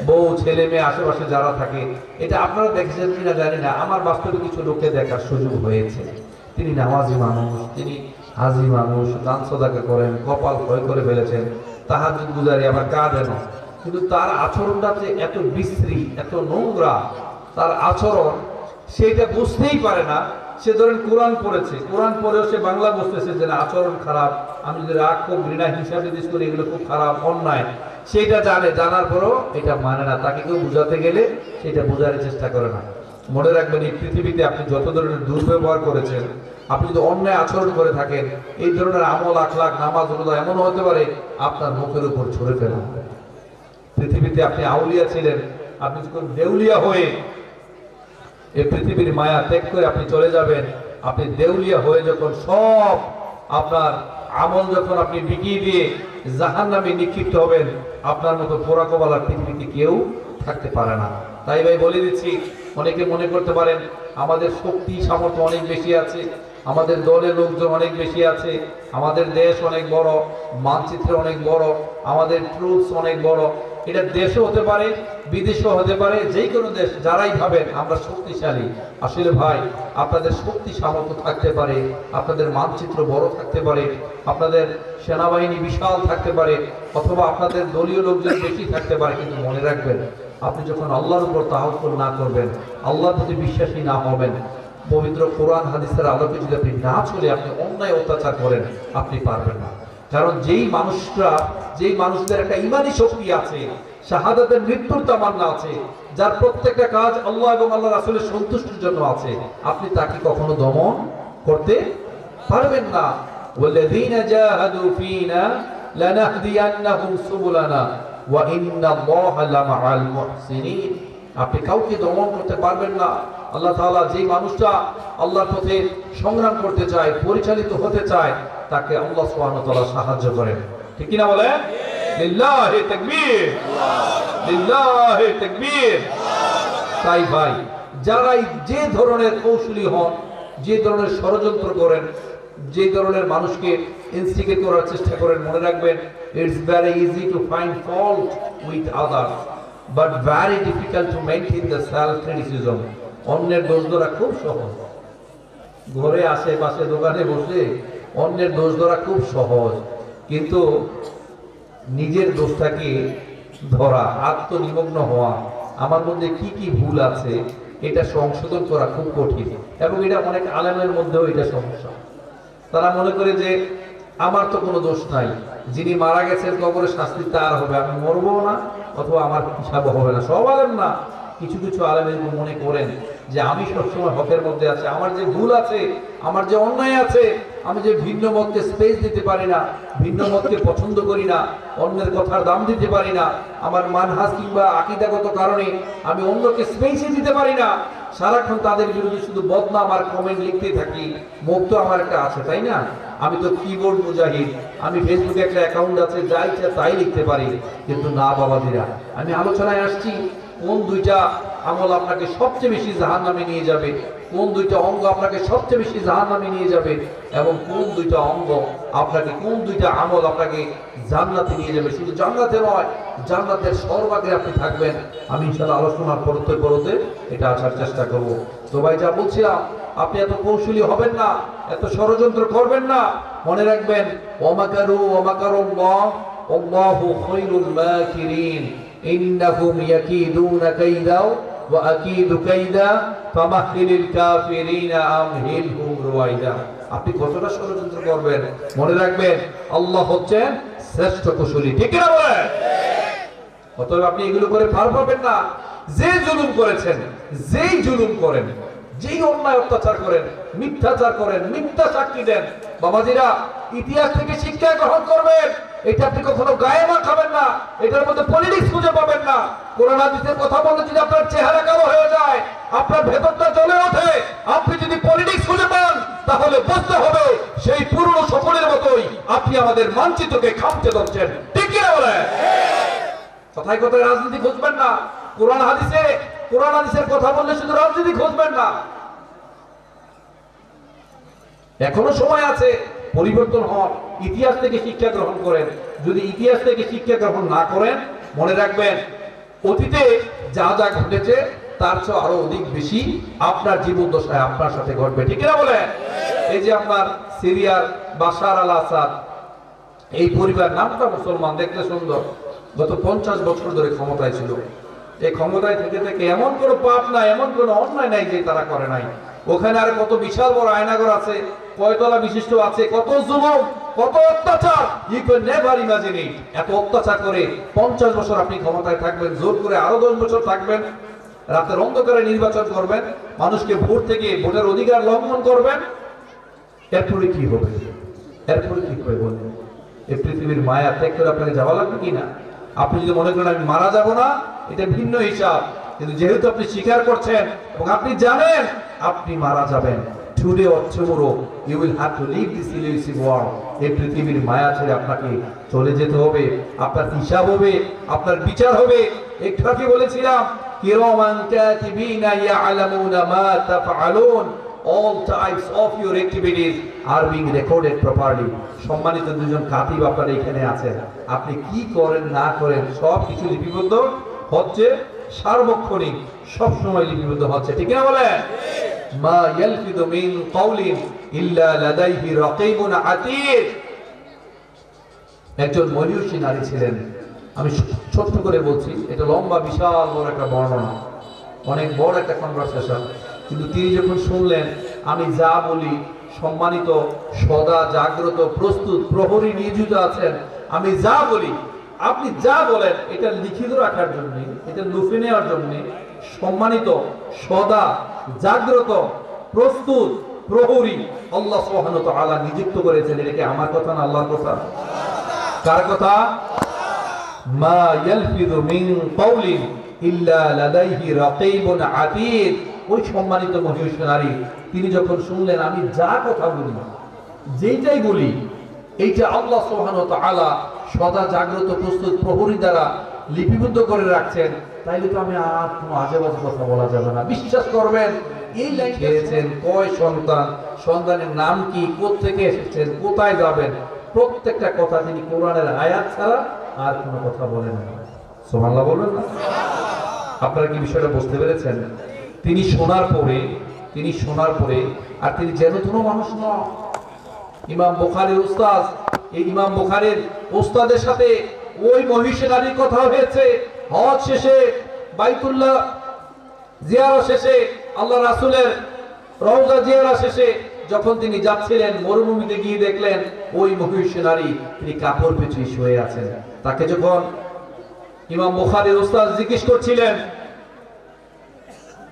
বউ ছেলে মেয়ে আশেপাশে যারা থাকে, এটা আপনারা দেখেছেন কিনা জানি না, আমার বাস্তবে কিছু লোককে দেখার সুযোগ হয়েছে। তিনি নামাজি মানুষ, তিনি হাজি মানুষ, দান সদাকা করেন, কপাল ক্ষয় করে ফেলেছেন, তাহাজ্জুদ গুজারি, আবার কাঁদেন, কিন্তু তার আচরণটা যে এত বিশ্রী, এত নোংরা তার আচরণ, সেটা বুঝতেই পারে না। সে ধরেন কোরআন পড়েছে, কোরআন পড়েও সে বাংলা বুঝতেছে যে না আচরণ খারাপ, আমি যদি রাগ খুব ঘৃণা হিংসা বিদ্বেষ করি, এগুলো খুব খারাপ, অন্যায়, সেটা জানে, জানার পরও এটা মানে না। তাকে কেউ বুঝাতে গেলে সেটা বোঝার চেষ্টা করে না। মনে রাখবেন, এই পৃথিবীতে আপনি যত ধরনের দুর্ব্যবহার করেছেন, আপনি যদি অন্যায় আচরণ করে থাকেন, এই ধরনের আমল আখলাক নামাজ রোজা এমন হতে পারে আপনার মুখের উপর ছড়ে ফেলা হবে। পৃথিবীতে আপনি আউলিয়া ছিলেন, আপনি যখন দেউলিয়া হয়ে এই পৃথিবীর মায়া ত্যাগ করে আপনি চলে যাবেন, আপনি দেউলিয়া হয়ে যখন সব আপনার আমল যখন আপনি বিকিয়ে দিয়ে জাহান্নামে নিক্ষিপ্ত হবেন, আপনার মতো পোড়া কপালার পৃথিবীতে কেউ থাকতে পারে না। তাই ভাই বলে দিচ্ছি, অনেকে মনে করতে পারেন আমাদের শক্তি সামর্থ্য অনেক বেশি আছে, আমাদের দলের লোকজন অনেক বেশি আছে, আমাদের দেশ অনেক বড়, মানচিত্র অনেক বড়, আমাদের ট্রুপস অনেক বড়। এটা দেশও হতে পারে, বিদেশও হতে পারে, যে কোনো দেশ, যারাই ভাবেন আমরা শক্তিশালী, আসলে ভাই আপনাদের শক্তি সামর্থ্য থাকতে পারে, আপনাদের মানচিত্র বড় থাকতে পারে, আপনাদের সেনাবাহিনী বিশাল থাকতে পারে, অথবা আপনাদের দলীয় লোকজন বেশি থাকতে পারে, কিন্তু মনে রাখবেন আপনি যখন আল্লাহর উপর তাওয়াক্কুল না করবেন, আল্লাহর প্রতি বিশ্বাসী না হবেন, পবিত্র কোরআন হাদিসের আলোকে যদি আপনি না চলে আপনি অন্যায় অত্যাচার করেন, আপনি পারবেন না। কারণ যেই মানুষদের একটা ইমানি শক্তি আছে, শাহাদাতের মৃত্যুর তামান্না আছে, যার প্রত্যেকটা কাজ আল্লাহ এবং আল্লাহ রাসূলের সন্তুষ্টির জন্য আছে, আপনি তাকে কখনো দমন করতে পারবেন না। ওয়াল্লাযীনা জাহাদু ফীনা লানাহদিয়ান্নাহুম সুবুলানা ওয়া ইন্নাল্লাহা লামাআল মুহসিনিন। আপনি কাউকে দমন করতে পারবেন না। আল্লাহ তাআলা যেই মানুষটা আল্লাহর পথে সংগ্রাম করতে চায়, পরিচালিত হতে চায়, তাকে আল্লাহ সুবহানাহু ওয়া তাআলা সাহায্য করেন। ঠিক কি না বলেন? লিল্লাহি তাকবীর, লিল্লাহি তাকবীর। তাই ভাই, যারাই যে ধরনের কৌশলী হন, যে ধরনের ষড়যন্ত্র করেন, যে ধরনের মানুষকে ইনস্টিগেট করার চেষ্টা করেন, মনে রাখবেন it's very easy to find fault with others but very difficult to maintain the self criticism. অন্যের দোষ ধরা খুব সহজ, ঘরে আশেপাশে দোকানে বসে অন্যের দোষ ধরা খুব সহজ, কিন্তু নিজের দোষটাকে ধরা, আত্মনিমগ্ন হওয়া, আমার মধ্যে কি কি ভুল আছে এটা সংশোধন করা খুব কঠিন। এবং এটা অনেক আলেমের মধ্যেও এটা সমস্যা। তারা মনে করে যে আমার তো কোনো দোষ নাই, যিনি মারা গেছেন কবরে শাস্তি তার হবে, আমি মরবো না, অথবা আমার হিসাব হবে না। সব আলেম না, কিছু কিছু আলেম এরকম মনে করেন যে আমি সবসময় হকের মধ্যে আছি, আমার যে ভুল আছে, আমার যে অন্যায় আছে, আমি যে ভিন্ন মতকে স্পেস দিতে পারি না, ভিন্ন মতকে পছন্দ করি না, অন্যের কথার দাম দিতে পারি না, আমার মানহাজ কিংবা আকীদাগত কারণে আমি অন্যকে স্পেসই দিতে পারি না, সারাক্ষণ তাদের বিরুদ্ধে শুধু বদনাম আর কমেন্ট লিখতে থাকি। মুখ তো আমার একটা আছে, তাই না? আমি তো কিবোর্ড মুজাহিদ, আমি ফেসবুকে একটা অ্যাকাউন্ট আছে, যা ইচ্ছা তাই লিখতে পারি। কিন্তু না বাবাজিরা, আমি আলোচনায় আসছি কোন দুইটা আমল আপনাকে সবচেয়ে বেশি জাহান্নামে নিয়ে যাবে, কোন দুইটা অঙ্গ আপনাকে সবচেয়ে বেশি জাহান্নামে নিয়ে যাবে, এবং কোন দুইটা অঙ্গ আপনাকে, কোন দুইটা আমল আপনাকে জান্নাতে নিয়ে যাবে। শুধু জান্নাতে নয়, জান্নাতের সর্বাগ্রে আপনি থাকবেন। আমি ইনশাআল্লাহ আলোচনা করতে করতে এটা আসার চেষ্টা করব। তো ভাই, যা বলছিলাম, আপনি এত কৌশলী হবেন না, এত ষড়যন্ত্র করবেন না। মনে রাখবেন, ওয়ামাকারু ওয়ামাকারুল্লাহ আল্লাহু খায়রুল মাকিরিন ইন্নাহুম ইয়াকিদুনা কাইদা ওয়া আকিদু কাইদা ফামাহলিল কাফিরিনা আমহিলহুম রুয়াইদা। আপনি কতটা ষড়যন্ত্র করবেন, মনে রাখবেন আল্লাহ হচ্ছেন শ্রেষ্ঠ কুশলী। ঠিক না বলেন? অতএব আপনি এগুলো করে পার পাবেন না। যে জুলুম করেছেন, যেই জুলুম করেন, যেই অন্যায় অত্যাচার করেন, মিথ্যাচার করেন, মিথ্যা সাক্ষী দেন, বাবাজিরা ইতিহাস থেকে শিক্ষা গ্রহণ করবেন। এটা আপনি কখনো গায়ে মাখাবেন না, এটার মধ্যে পলিটিক্স খুঁজে পাবেন না। কোরআন হাদিসের কথা বলতে যদি আপনার চেহারা কালো হয়ে যায়, আপনার ভেতরটা জ্বলে ওঠে, আপনি যদি পলিটিক্স খুঁজে পান, তাহলে বুঝতে হবে সেই পুরনো সকলের মতোই আপনি আমাদের মানচিত্রকে খামচে ধরছেন। ঠিক কি না বলেন? কথায় কথায় রাজনীতি খুঁজবেন না। কোরআন হাদিসের কথা বললে শুধু রাজনীতি খুঁজবেন না। এখনো সময় আছে, পরিবর্তন হন, ইতিহাস থেকে শিক্ষা গ্রহণ করেন। যদি ইতিহাস থেকে শিক্ষা গ্রহণ না করেন, মনে রাখবেন অতীতে যা যা ঘটেছে তার চেয়ে আরো অধিক বেশি আপনার জীবন দশায় আপনার সাথে ঘটবে। ঠিক না বলেন? এই যে আপনার সিরিয়ার বাশার আল আসাদ, এই পরিবার, নামটা মুসলমান, দেখতে সুন্দর, গত 50 বছর ধরে ক্ষমতায় ছিল। এই ক্ষমতায় থেকে থেকে এমন কোনো পাপ নাই, এমন কোনো অন্যায় নাই যে তারা করে নাই। ওখানে আর কত বিশাল বড় আয়নাঘর আছে, কয়তলা বিশিষ্ট আছে, কত জুলুম, কত অত্যাচার, you can never imagine it. এত অত্যাচার করে 50 বছর আপনি ক্ষমতায় থাকবেন, জোর করে আরো 10 বছর থাকবেন, রাতের অন্ধকারে নির্বাচন করবেন, মানুষকে ভোট থেকে ভোটের অধিকার লঙ্ঘন করবেন, এরপরে কি হবে? এরপরে কি হবে বলেন? এই পৃথিবীর মায়া ত্যাগ করে আপনাকে যাওয়া লাগবে কিনা? আপনি যদি মনে করেন আমি মারা যাব না, এটা ভিন্ন হিসাব। কিন্তু যেহেতু আপনি স্বীকার করছেন এবং আপনি জানেন আপনি মারা যাবেন, today or tomorrow you will have to leave this elusive world. এই পৃথিবীর মায়া ছেড়ে আপনাকে চলে যেতে হবে। আপনার হিসাব হবে, আপনার বিচার হবে। একটু আগে বলেছিলাম কিরামান কাতিবিনা ইয়ালামুনা মা তাফআলুন, all types of your activities are being recorded properly. সম্মানিত দুজন কাতিব আপনারা এখানে আছেন, আপনি কি করেন না করেন সব কিছু লিপিবদ্ধ হচ্ছে, সার্বক্ষণিক সব সময় লিপিবদ্ধ হচ্ছে, ঠিক না বলেন? মা ইয়ালফিদু মিন কাওলিন ইল্লা লাদাইহি রাকীবুন আতীদ। একজন মনীষী নারী ছিলেন, আমি ছোট্ট করে বলছি, এটা লম্বা বিশাল বড় একটা বর্ণনা, অনেক বড় একটা কনভারসেশন। কিন্তু তিনি যখন শুনলেন আমি যা বলি, সম্মানিত সদা জাগ্রত প্রস্তুত প্রহরী নিয়োজিত আছেন, আমি যা বলি আপনি যা বলেন এটা লিখিত রাখার জন্য, এটা লুফে নেওয়ার জন্য সম্মানিত সদা জাগ্রত প্রস্তুত প্রহরী আল্লাহ সুবহানাহু ওয়া তাআলা নিযুক্ত করেছেন। এটা কি আমার কথা না আল্লাহর কথা? কার কথা? মা ইয়ালফিযু মিন কাওলিন ইল্লা লাদাইহি রাকীবুন আতীদ। ওই সম্মানিত মহিষী নারী তিনি যখন শুনলেন আমি যা কথা বলি, যেইটাই বলি, এইটা আল্লাহ সুবহানাহু ওয়া তাআলা সদা জাগ্রত প্রস্তুত প্রহরী দ্বারা লিপিবদ্ধ করে রাখছেন, তাইলে তো আমি আর কোনো আজেবাজে কথা বলা যাবে না। বিশ্বাস করবেন এই লাইন খেয়েছেন, কয় সন্তান, সন্তানের নাম কি, কোত্থেকে এসেছেন, কোথায় যাবেন, প্রত্যেকটা কথা তিনি কোরআনের আয়াত ছাড়া আর কোনো কথা বলেন না। সুবহানাল্লাহ বলবেন না? আপনারা কি বিষয়টা বুঝতে পেরেছেন? তিনি শোনার পরে আর তিনি যেন কোনো মানুষ নয়। ইমাম বুখারীর উস্তাদ, এই ইমাম বুখারীর উস্তাদের সাথে ওই মহিষী নারীর কথা হয়েছে হজ শেষে, বাইতুল্লাহ জিয়ারত শেষে, আল্লাহ রাসূলের রওজা জিয়ারত শেষে যখন তিনি যাচ্ছিলেন মরুভূমিতে গিয়ে দেখলেন ওই মহিষী নারী তিনি কাপড় পেঁচিয়ে শুয়ে আছেন। তাকে যখন ইমাম বুখারীর উস্তাদ জিজ্ঞেস করছিলেন,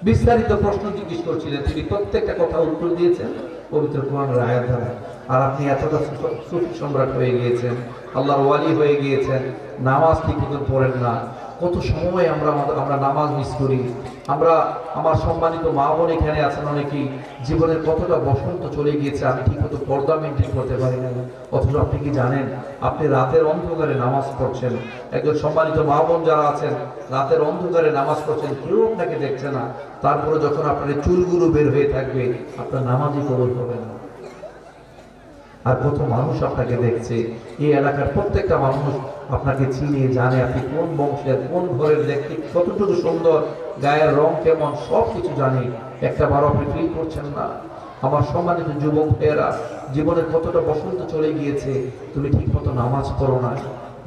বিস্তারিত প্রশ্ন জিজ্ঞেস করছিলেন, তিনি প্রত্যেকটা কথা উত্তর দিয়েছেন পবিত্র কোরআনের আয়াত দ্বারা। আর আপনি এতটা সুফি সম্রাট হয়ে গিয়েছেন, আল্লাহর ওয়ালি হয়ে গিয়েছেন, নামাজ ঠিক মতন পড়েন না। কত সময় আমরা নামাজ মিস করি। আমার সম্মানিত মা বোন এখানে আছেন, অনেকেই জীবনের কতটা বসন্ত চলে গিয়েছে, আমি ঠিক মতো পর্দা মেনটেন করতে পারি না। অথচ আপনি কি জানেন আপনি রাতের অন্ধকারে নামাজ পড়ছেন? একজন সম্মানিত মা বোন যারা আছেন রাতের অন্ধকারে নামাজ পড়ছেন, কেউ আপনাকে দেখছে না, তারপরে যখন আপনার চুলগুলো বের হয়ে থাকবে আপনার নামাজই কবুল হবে না। আর কত মানুষ আপনাকে দেখছে, এই এলাকার প্রত্যেকটা মানুষ আপনাকে চিনে জানে, আপনি কোন বংশের, কোন ঘরের, দেখতে কতটুকু সুন্দর, গায়ের রং কেমন, সব কিছু জানে। একটা বার আপনি ফিল করছেন না। আমার সম্মানিত যুবক ভাইয়েরা, জীবনের কতটা বসন্ত চলে গিয়েছে, তুমি ঠিক মতো নামাজ পড়ো না,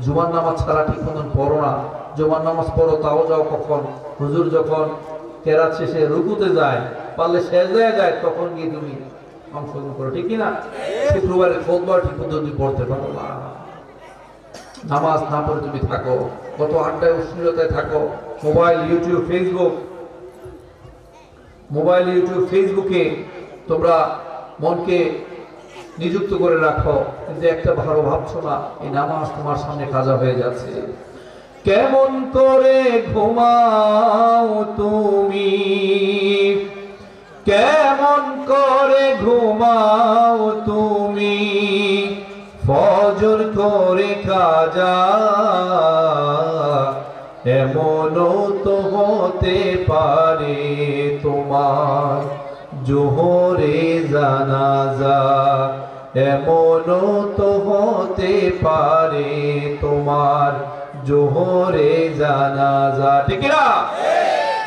জুমার নামাজ ছাড়া ঠিক মতন পড়ো না। জুমার নামাজ পড়ো তাও যাও কখন? হুজুর যখন কেরাত শেষে রুকুতে যায়, পারলে সেজদায় যায়, তখন গিয়ে তুমি অংশগ্রহণ করো, ঠিক কিনা? শুক্রবারের খুতবা ঠিক মতো তুমি পড়তে পারো না, নামাজ না পড়ে তুমি থাকো, কত আড্ডায় অশ্লীলতায় থাকো, মোবাইল ইউটিউব ফেসবুকে তোমরা মনকে নিযুক্ত করে রাখো, কিন্তু একটা ভালো ভাবছো না, এই নামাজ তোমার সামনে কাজা হয়ে যাচ্ছে। কেমন করে ঘুমাও তুমি, কেমন করে ঘুমাও তুমি, ফজর করে কাজা, এমনও তো হতে পারে তোমার জোহরে জানাজা, এমনও তো হতে পারে তোমার জোহরে জানাজা, ঠিক না?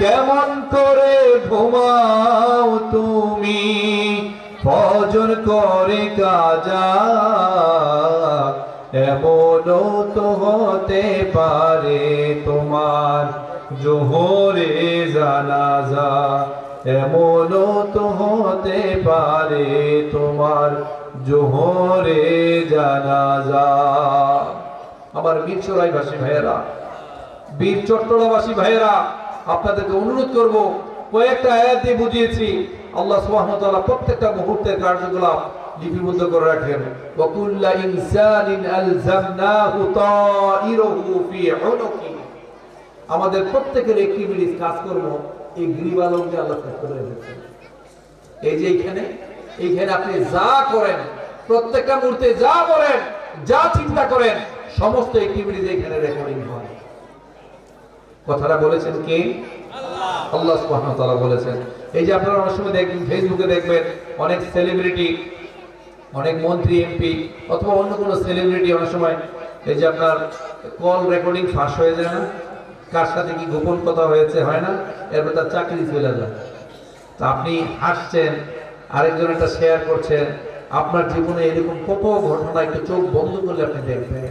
কেমন করে ঘুমাও তুমি, ফজর করে কাজা, এমনও তো হতে পারে তোমার জোহরে জানাজা, এমনও তো হতে পারে তোমার জোহরে জানাজা। আমার মিরচরাইবাসী ভাইয়েরা, বীর চট্টলাবাসী ভাইয়েরা, আপনাদেরকে অনুরোধ করব, কয়েকটা আয়াত দিয়ে বুঝিয়েছি, আল্লাহ সুবহানাহু ওয়া তাআলা প্রত্যেকটা মুহূর্তের কার্যকলাপ লিপিবদ্ধ করে রাখেন। ওয়া কুল্লু ইনসানিন আলজামনাহু তাইরুহু ফি উনুকি। আমাদের প্রত্যেকের অ্যাক্টিভিটিস, কাজকর্ম এই গ্রীবালকে আল্লাহ সেট করে রেখেছেন। এই যে এইখানে আপনি যা করেন, প্রত্যেকটা মুহূর্তে যা বলেন, যা চিন্তা করেন, সমস্ত অ্যাক্টিভিটিস এখানে রেকর্ডিং হয়। কথাটা বলেছেন কে? আল্লাহ সুবহানাহু ওয়া তাআলা বলেছেন। এই যে আপনারা অনেক সময় দেখবেন, ফেসবুকে দেখবেন অনেক সেলিব্রিটি, অনেক মন্ত্রী, এমপি অথবা অন্য কোনো সেলিব্রিটি অনেক সময় এই যে আপনার কল রেকর্ডিং ফাঁস হয়ে যায় না, কার সাথে কি গোপন কথা হয়েছে, হয় না, এরপর তার চাকরি চলে যায়। তা আপনি হাসছেন, আরেকজন একটা শেয়ার করছেন, আপনার জীবনে এরকম কত ঘটনা একটু চোখ বন্ধ করলে আপনি দেখবেন।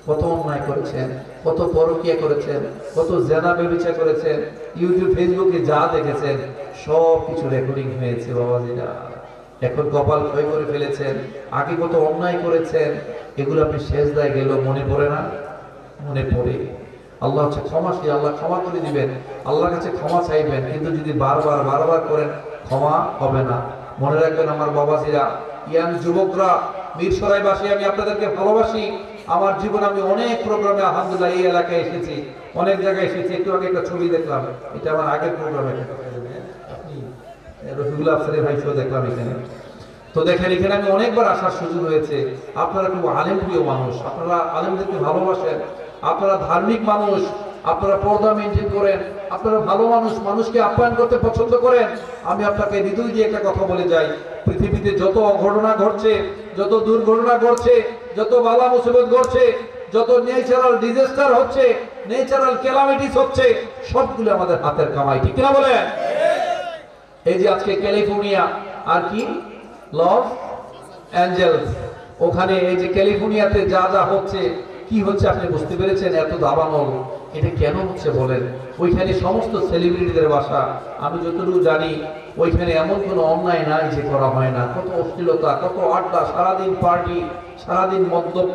কত অন্যায় করেছেন, কত পরকীয়া করেছেন, কত জেনা ব্যভিচার করেছেন, ইউটিউব ফেসবুকে যা দেখেছেন সব কিছু রেকর্ডিং হয়েছে বাবাজিরা। এখন কপাল ক্ষয় করে ফেলেছেন, আগে কত অন্যায় করেছেন, এগুলো আপনি সেজদায় গেল মনে পড়ে না? মনে পড়ে। আল্লাহ হচ্ছে ক্ষমাশীল, আল্লাহ ক্ষমা করে দিবেন, আল্লাহর কাছে ক্ষমা চাইবেন, কিন্তু যদি বারবার করেন ক্ষমা হবে না। মনে রাখবেন আমার বাবাজিরা, ইয়াং যুবকরা, মিরসরাইবাসী, আমি আপনাদেরকে ভালোবাসি। আমার জীবনে আমি অনেক প্রোগ্রামে আলহামদুলিল্লাহ এই এলাকায় এসেছি, অনেক জায়গায় এসেছি। একটু আগে একটা ছবি দেখলাম, এটা আমার আগের প্রোগ্রামে, রফিকুল আফসারের ভাই শো দেখলাম এখানে। তো দেখেন, এখানে আমি অনেকবার আসার সুযোগ হয়েছে। আপনারা খুব আলেম প্রিয় মানুষ, আপনারা আলেমদেরকে ভালোবাসেন, আপনারা ধার্মিক মানুষ, আপনারা পর্দা মেনটেন করেন, আপনারা ভালো মানুষ, মানুষকে আপ্যায়ন করতে পছন্দ করেন। আমি আপনাকে হৃদয় দিয়ে একটা কথা বলে যাই, পৃথিবীতে যত অঘটনা ঘটছে, যত দুর্ঘটনা ঘটছে, যত বালা মুসিবত ঘটছে, যত ন্যাচারাল ডিজাস্টার হচ্ছে, ন্যাচারাল ক্যালামিটিস হচ্ছে, সবগুলো আমাদের হাতের কামাই, ঠিক কিনা বলেন? এই যে আজকে ক্যালিফোর্নিয়া আর কি লস অ্যাঞ্জেলস, ওখানে এই যে ক্যালিফোর্নিয়াতে যা যা হচ্ছে, কি হচ্ছে আপনি বুঝতে পেরেছেন? এত দাবানল, এটা কেন হচ্ছে বলেন? ওইখানে সমস্ত সেলিব্রিটিদের বাসা। আমি যতটুকু জানি ওইখানে এমন কোনো অন্যায় নাই যে করা হয় না। কত অশ্লীলতা, কত আড্ডা, সারাদিন পার্টি, সারাদিন মদ্যপ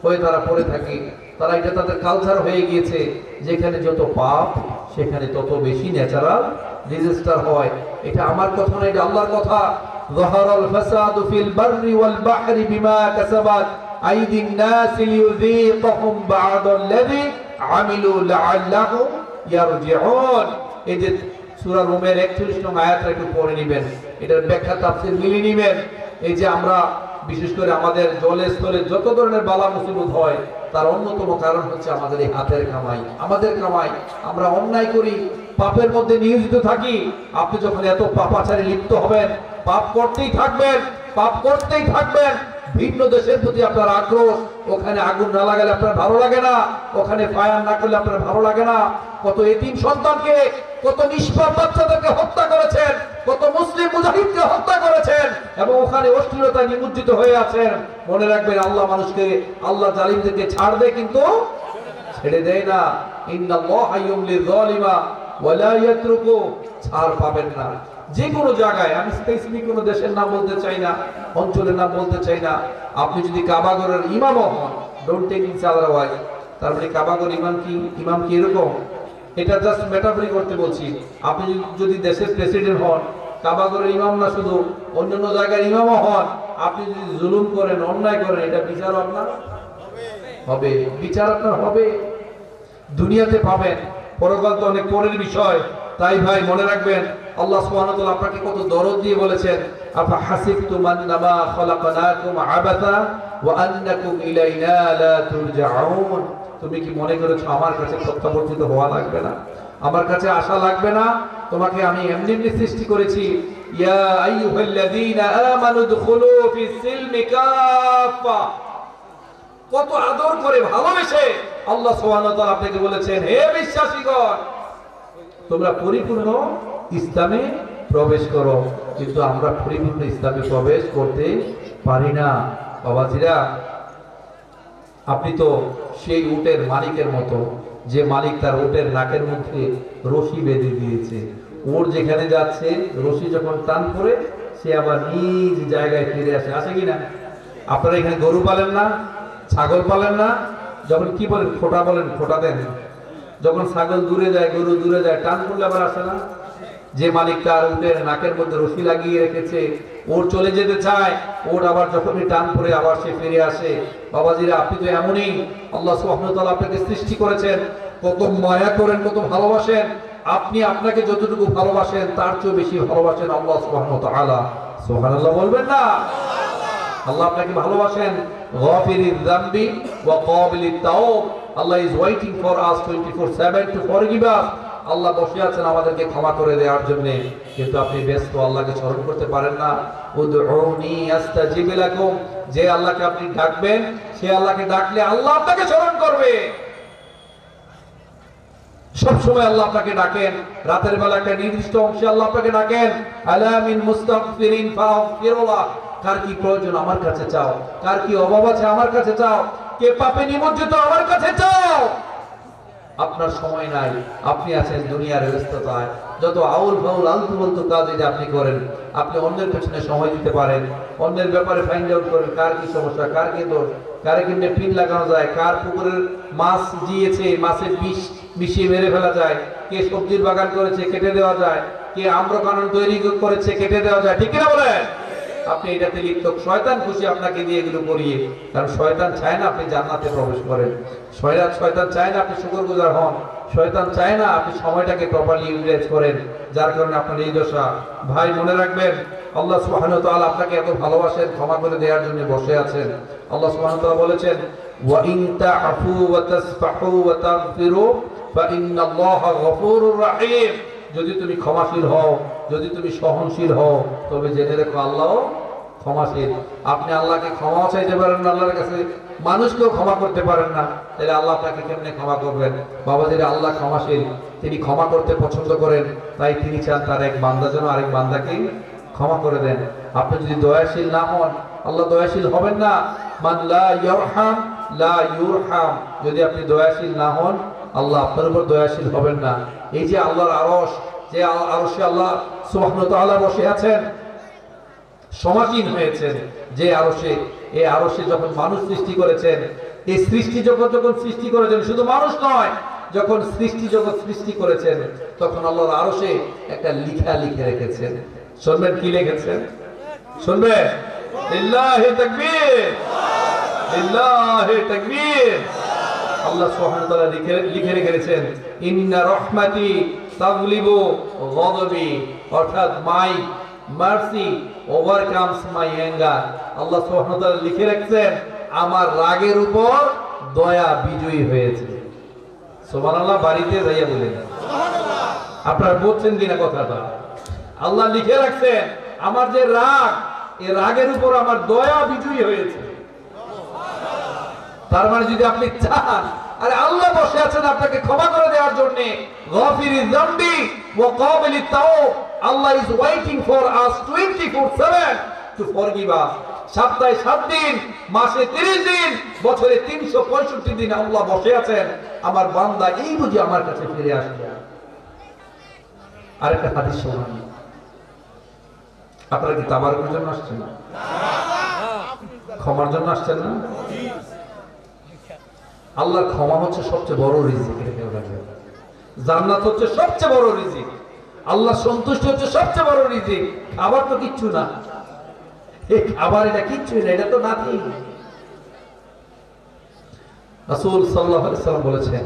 হয়ে তারা পড়ে থাকে। তারা এটা তাদের কালচার হয়ে গিয়েছে। যেখানে যত পাপ সেখানে তত বেশি ন্যাচারাল ডিজাস্টার হয়। এটা আমার কথা না, এটা আল্লাহর কথা। যাহারাল ফাসাদু ফিল বাররি ওয়াল বাহরি বিমা কাসাবাত আইদিন নাস লিয়ুযীকাহুম বা'দাল্লাযী আমিলু লাআল্লাহুম ইয়ারজিউন। এই যে সূরা রুমের 41 নং আয়াতটা একটু পড়ে নেবেন, এটার ব্যাখ্যা তাফসীর মিলিয়ে নেবেন। এই যে আমরা বিশেষ করে আমাদের জলে স্থলে যত ধরনের বালা মুসিবত হয়, তার অন্যতম কারণ হচ্ছে আমাদের এই হাতের কামাই, আমাদের কামাই। আমরা অন্যায় করি, পাপের মধ্যে নিয়োজিত থাকি। আপনি যখন এত পাপাচারে লিপ্ত হবেন, পাপ করতেই থাকবেন, পাপ করতেই থাকবেন। ভিন্ন দেশের প্রতি আপনার আক্রোশ, ওখানে আগুন না লাগালে আপনার ভালো লাগে না, ওখানে ফায়ার না করলে আপনার ভালো লাগে না। কত এতিম সন্তানকে, কত নিষ্পাপ বাচ্চাদেরকে হত্যা করেছেন, কত মুসলিম মুজাহিদকে হত্যা করেছেন, এবং ওখানে অশ্লীলতায় নিমজ্জিত হয়ে আছেন। মনে রাখবেন, আল্লাহ মানুষকে, আল্লাহ জালিমদেরকে ছাড় দেয় কিন্তু ছেড়ে দেয় না। ইন্নাল্লাহা ইউমলিল যালিমা ওয়া লা ইয়াতরুকু, ছাড় পাবেন না। যে কোনো জায়গায়, আমি স্পেসিফিক কোনো দেশের নাম বলতে চাই না, অঞ্চলের নাম বলতে চাই না। আপনি যদি কাবাগরের ইমামও হন, ডোন্ট টেক ইট আদারওয়াইজ, তার মানে কাবাগর ইমাম কি এরকম? এটা জাস্ট মেটাফরি করতে বলছি। আপনি যদি দেশের প্রেসিডেন্ট হন, কাবাগরের ইমাম না, শুধু অন্যান্য জায়গার ইমামও হন, আপনি যদি জুলুম করেন, অন্যায় করেন, এটা বিচার আপনার হবে, বিচার আপনার হবে, দুনিয়াতে পাবেন। পরকাল তো অনেক পরের বিষয়। তাই ভাই মনে রাখবেন, আল্লাহ সুবহানাহু ওয়া তাআলা আপনাকে কত দরদ দিয়ে বলেছেন, আফা হাসিবতুম আন্নামা খালাকনাকুম আবাসা ওয়া আন্নাকুম ইলাইনা লা তুরজাউন। তুমি কি মনে করেছো আমার কাছে প্রত্যাবর্তিত হওয়া লাগবে না, আমার কাছে আসা লাগবে না? তোমাকে আমি এমনি এমনি সৃষ্টি করেছি। ইয়া আইয়ুহাল্লাযীনা আমানু দুখুলু ফিস সিলমি কাফা। কত আদর করে ভালোবেসে আল্লাহ সুবহানাহু ওয়া তাআলা আপনাকে বলেছেন, হে বিশ্বাসীগণ, তোমরা পরিপূর্ণ ইসলামে প্রবেশ করো। কিন্তু আমরা পরিপূর্ণ ইসলামে প্রবেশ করতে পারি না। বাবাজিরা, আপনি তো সেই উটের মালিকের মতো, যে মালিক তার উটের নাকের মধ্যে রশি বেঁধে দিয়েছে। ওর যেখানে যাচ্ছে রশি যখন টান করে, সে আবার নিজ জায়গায় ফিরে আসে। আসে কিনা? আপনারা এখানে গরু পালেন না, ছাগল পালেন না, যখন কি বলেন, খোটা বলেন, খোটা দেন, যখন ছাগল দূরে যায়, গরু দূরে যায়, টান করলে আবার আসে না? যে মালিক তার উটের নাকের মধ্যে রশি লাগিয়ে রেখেছে, ওর চলে যেতে চায়, ওর আবার যখনই টান পড়ে আবার সে ফিরে আসে। বাবাজিরা, আপনি তো এমনই। আল্লাহ সুবহানাহু ওয়া তাআলা আপনাকে সৃষ্টি করেছেন, কত মায়া করেন, কত ভালোবাসেন। আপনি আপনাকে যতটুকু ভালোবাসেন তার চেয়ে বেশি ভালোবাসেন আল্লাহ সুবহানাহু ওয়া তাআলা। সুবহানাল্লাহ বলবেন না? আল্লাহ আপনাকে ভালোবাসেন। গাফিরিয যামবি ওয়া ক্বাবিলিত তাওব। Allah is waiting for us 24/7 to forgive us. Allah বসে আছেন আমাদেরকে ক্ষমা করে দেওয়ার জন্য, কিন্তু আপনি ব্যস্ত, আল্লাহকে স্মরণ করতে পারেন না। উদউনি আস্তাজিব লাকুম। যে আল্লাহকে আপনি ডাকবেন, সে আল্লাহকে ডাকলে আল্লাহ আপনাকে স্মরণ করবে। সব সময় আল্লাহ আপনাকে ডাকেন। রাতের বেলা একটা নির্দিষ্ট অংশে আল্লাহ আপনাকে ডাকেন, আলা মিন মুস্তাগফিরিন ফাগফিরুল্লাহ। কার কি প্রয়োজন আমার কাছে চাও, কার কি অভাব আছে আমার কাছে চাও, কে পাপে নিমজ্জিত আমার কাছে চাও। আপনার সময় নাই, আপনি আছেন দুনিয়ার ব্যস্ততায়। যত আউল ফাউল আলতু ফালতু কাজ যে আপনি করেন, আপনি অন্যের পেছনে সময় দিতে পারেন, অন্যের ব্যাপারে ফাইন্ড আউট করেন কার কি সমস্যা, কার কি দোষ, কারে কেমনে পিন লাগানো যায়, কার পুকুরের মাছ জিয়েছে মাছের বিষ মিশিয়ে মেরে ফেলা যায়, কে সবজির বাগান করেছে কেটে দেওয়া যায়, কে আম্রকানন তৈরি করেছে কেটে দেওয়া যায়। ঠিক কিনা বলেন? আপনি এটাতে লিপ্ত। শয়তান খুশি আপনাকে দিয়ে এগুলো করিয়ে, কারণ শয়তান চায় না আপনি জান্নাতে প্রবেশ করেন। শয়তান চায় না আপনি শুকরগুজার হন। শয়তান চায় না আপনি সময়টাকে প্রপারলি ইউটিলাইজ করেন, যার কারণে আপনার এই দশা। ভাই, মনে রাখবেন, আল্লাহ সুবহানাহু ওয়া তাআলা আপনাকে এত ভালোবাসেন, ক্ষমা করে দেওয়ার জন্য বসে আছেন। আল্লাহ সুবহানাহু ওয়া তাআলা বলেছেন, ওয়া ইন তা'ফু ওয়া তাসফাহু ওয়া তাগফিরু ফা ইন্নাল্লাহা গফুরুর রাহিম। যদি তুমি ক্ষমাশীল হও, যদি তুমি সহনশীল হও, তবে জেনে রেখো আল্লাহ ক্ষমাশীল। আপনি আল্লাহকে ক্ষমাও চাইতে পারেন না, আল্লাহর কাছে মানুষকেও ক্ষমা করতে পারেন না, তাহলে আল্লাহ আপনাকে কেমনে ক্ষমা করবেন? বাবাজিরা, আল্লাহ ক্ষমাশীল, তিনি ক্ষমা করতে পছন্দ করেন। তাই তিনি চান তার এক বান্দা যেন আরেক বান্দাকে ক্ষমা করে দেন। আপনি যদি দয়াশীল না হন, আল্লাহ দয়াশীল হবেন না। মান লা ইয়ারহাম লা ইউরহাম। যদি আপনি দয়াশীল না হন, আল্লাহ আপনার উপর দয়াশীল হবেন না। এই যে আল্লাহর আরশ, যে আরশে আল্লাহ সুবহানাহু ওয়া তাআলা বসে আছেন, সমাসীন হয়েছেন যে আরশে, এই আরশে যখন মানুষ সৃষ্টি করেছেন, এই সৃষ্টি জগৎ যখন সৃষ্টি করেছেন, শুধু মানুষ নয়, যখন সৃষ্টি জগৎ সৃষ্টি করেছেন, তখন আল্লাহর আরশে একটা লিখা লিখে রেখেছেন। শুনবেন কি লিখেছেন? শুনবেন? লিল্লাহি তাকবীর, লিল্লাহি তাকবীর। আল্লাহ সুবহানাহু ওয়া তাআলা লিখে রেখেছেন, ইন্না রাহমাতি তাগলিবু গাদাবি, অর্থাৎ মাই মার্সি ওভারকামস মাই অ্যাঙ্গার। আল্লাহ সুবহানাহু ওয়া তাআলা লিখে রাখছেন, আমার রাগের উপর দয়া বিজয়ী হয়েছে। সুবহানাল্লাহ। বাড়িতে যাইয়া বলেন সুবহানাল্লাহ। আপনারা বুঝছেন কিনা কথাটা? আল্লাহ লিখে রাখছেন, আমার যে রাগ, এই রাগের উপর আমার দয়া বিজয়ী হয়েছে। তার মানে যদি আপনি চান, আরে আল্লাহ বসে আছেন আপনাকে ক্ষমা করে দেওয়ার জন্য। গাফিরিয যামবি ওয়া ক্বাবিলিত তাওব। Allah is waiting for us 24/7 to forgive us. সপ্তাহে 7 দিন, মাসে 30 দিন, বছরে 365 দিন আল্লাহ বসে আছেন, আমার বান্দা এই বুঝি আমার কাছে ফিরে আসবে। আরেকটা হাদিস শুনুন। আপনারা কি তাবারকের জন্য আসছেন না? ক্ষমার জন্য আসছেন না? আল্লাহর ক্ষমা হচ্ছে সবচেয়ে বড় রিজিক। জান্নাত হচ্ছে সবচেয়ে বড় রিজিক। আল্লাহ সন্তুষ্ট হচ্ছে সবচেয়ে বড় রিজিক। আবার তো কিচ্ছু না, আবার এটা কিচ্ছু না, এটা তো নাথিং। রাসূল সাল্লাল্লাহু আলাইহি ওয়াসাল্লাম বলেছেন,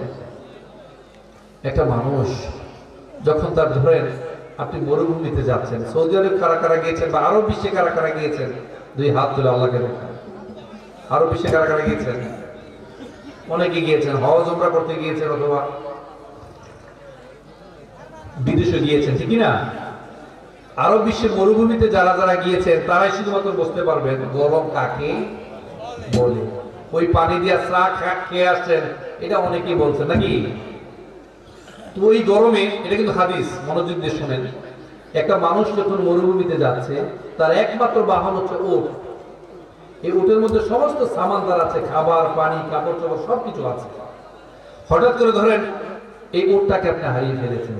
একটা মানুষ যখন তার ধরেন আপনি মরুভূমিতে যাচ্ছেন, সৌদি আরব কারা কারা গিয়েছেন বা আরব বিশ্বে কারা কারা গিয়েছেন, দুই হাত তুলে আল্লাহকে দেখান। আরব বিশ্বে কারা কারা গিয়েছেন? অনেকে গিয়েছেন, হজ উমরা করতে গিয়েছেন, অথবা বিদেশে গিয়েছেন, ঠিক না? আরব বিশ্বের মরুভূমিতে যারা যারা গিয়েছেন, তারাই শুধুমাত্র বুঝতে পারবেন গরম কাকে বলে। ওই পানি দিয়া চা খেয়ে আসছেন, এটা অনেকেই বলছেন নাকি? তো ওই গরমে, এটা কিন্তু হাদিস, মনোযোগ দিয়ে শুনেন। একটা মানুষ যখন মরুভূমিতে যাচ্ছে, তার একমাত্র বাহন হচ্ছে উট। এই উটের মধ্যে সমস্ত সামানদার আছে, খাবার, পানি, কাপড় চোপড় সবকিছু আছে। হঠাৎ করে ধরেন এই উটটাকে আপনি হারিয়ে ফেলেছেন,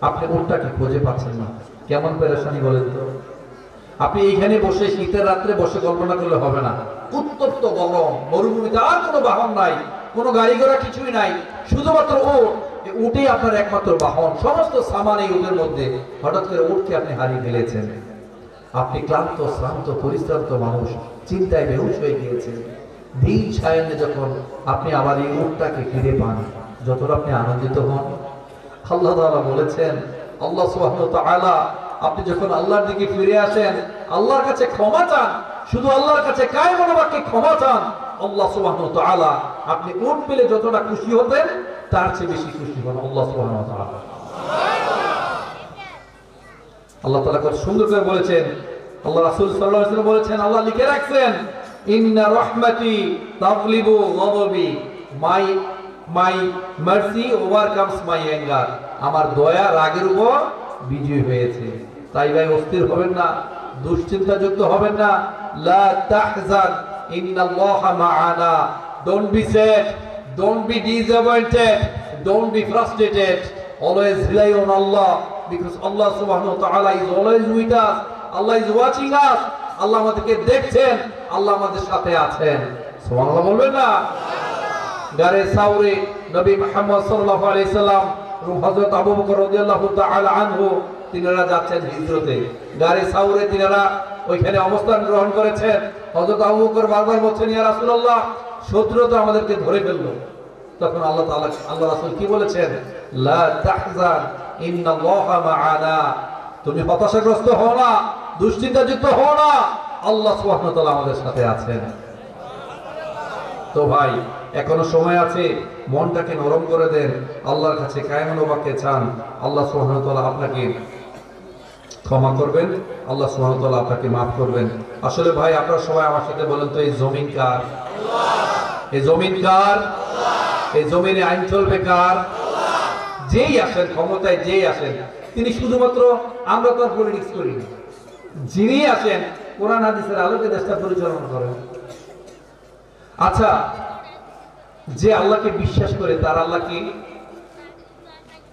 আপনি উটটাকে খুঁজে পাচ্ছেন না, কেমন পেরেশানি বলেন তো? আপনি এইখানে বসে শীতের রাত্রে বসে কল্পনা করলে হবে না। উত্তপ্ত গরম মরুভূমিতে, আর কোনো বাহন নাই, কোনো গাড়ি ঘোড়া কিছুই নাই, শুধুমাত্র উট। উঠেই আপনার একমাত্র বাহন, সমস্ত সামান এই উটের মধ্যে। হঠাৎ করে উটকে আপনি হারিয়ে ফেলেছেন। আপনি ক্লান্ত, শ্রান্ত, পরিশ্রান্ত মানুষ, চিন্তায় বেহুশ হয়ে গিয়েছেন। দিন সায়ান্নে যখন আপনি আবার এই উটটাকে ফিরে পান, যতটা আপনি আনন্দিত হন। আল্লাহ তাআলা বলেছেন, আল্লাহ সুবহানাহু ওয়া তাআলা, আপনি যখন আল্লাহর দিকে ফিরে আসেন, আল্লাহর কাছে ক্ষমা চান, শুধু আল্লাহর কাছে কায় মনোবাক্যে ক্ষমা চান, আল্লাহ সুবহানাহু ওয়া তাআলা আপনি উট পেলে যতটা খুশি হতেন তার চেয়ে বেশি খুশি হন আল্লাহ সুবহানাহু ওয়া তাআলা। আল্লাহ তাআলা কত সুন্দর করে বলেছেন, আল্লাহ রাসূল সাল্লাল্লাহু আলাইহি ওয়াসাল্লাম বলেছেন, আল্লাহ লিখে রাখছেন, ইন্না রাহমাতি তাগলিবু গাদাবি, মাই মার্সি ওভারকামস মাই অ্যাঙ্গার, আমার দয়া রাগের উপর বিজয় হয়েছে। তাই ভাই অস্থির হবেন না, দুশ্চিন্তাযুক্ত হবেন না। লা তাহজান ইন্নাল্লাহা মা'ানা, don't be sad, don't be disappointed, don't be frustrated, always rely on Allah, because Allah subhanahu wa ta'ala is always with us. Allah is watching us. আল্লাহ আমাদেরকে দেখছেন, আল্লাহ আমাদের সাথে আছেন। সুবহানাল্লাহ বলবেন না? গারে সাউরে নবী মুহাম্মদ সাল্লাল্লাহু আলাইহি সাল্লাম এবং হযরত আবু বকর রাদিয়াল্লাহু তাআলা আনহু তিনারা যাচ্ছেন হিজরতে। গারে সাউরে তিনারা ওইখানে অবস্থান গ্রহণ করেছেন। হযরত আবু বকর বারবার বলছেন, ইয়া রাসূলুল্লাহ, শত্রু তো আমাদেরকে ধরে ফেললো। তখন আল্লাহ রাসূল কি বলেছেন? লা তাহজান ইন্নাল্লাহা মা'ানা, তুমি হতাশাগ্রস্ত হও না, দুশ্চিন্তাযুক্ত হও না, আল্লাহ সুবহানাহু ওয়া তাআলা আমাদের সাথে আছেন। তো ভাই, এখনো সময় আছে, মনটাকে নরম করে দেন, আল্লাহর কাছে কায়মনোবাক্যে চান, আল্লাহ সুবহানাহু ওয়া তাআলা আপনাকে ক্ষমা করবেন, আল্লাহ সুবহানাহু ওয়া তাআলা আপনাকে মাফ করবেন। আসলে ভাই, আপনারা সবাই আমার সাথে বলেন তো, এই জমিন কার? এই জমিন কার? এই জমিনে আইন চলবে কার? যেই আসেন ক্ষমতায়, যেই আসেন, তিনি শুধুমাত্র, আমরা তো পলিটিক্স করি না, যিনি আসেন কোরআন হাদিসের আলোকে দেশটা পরিচালনা করেন। আচ্ছা, যে আল্লাহকে বিশ্বাস করে তার আল্লাহকে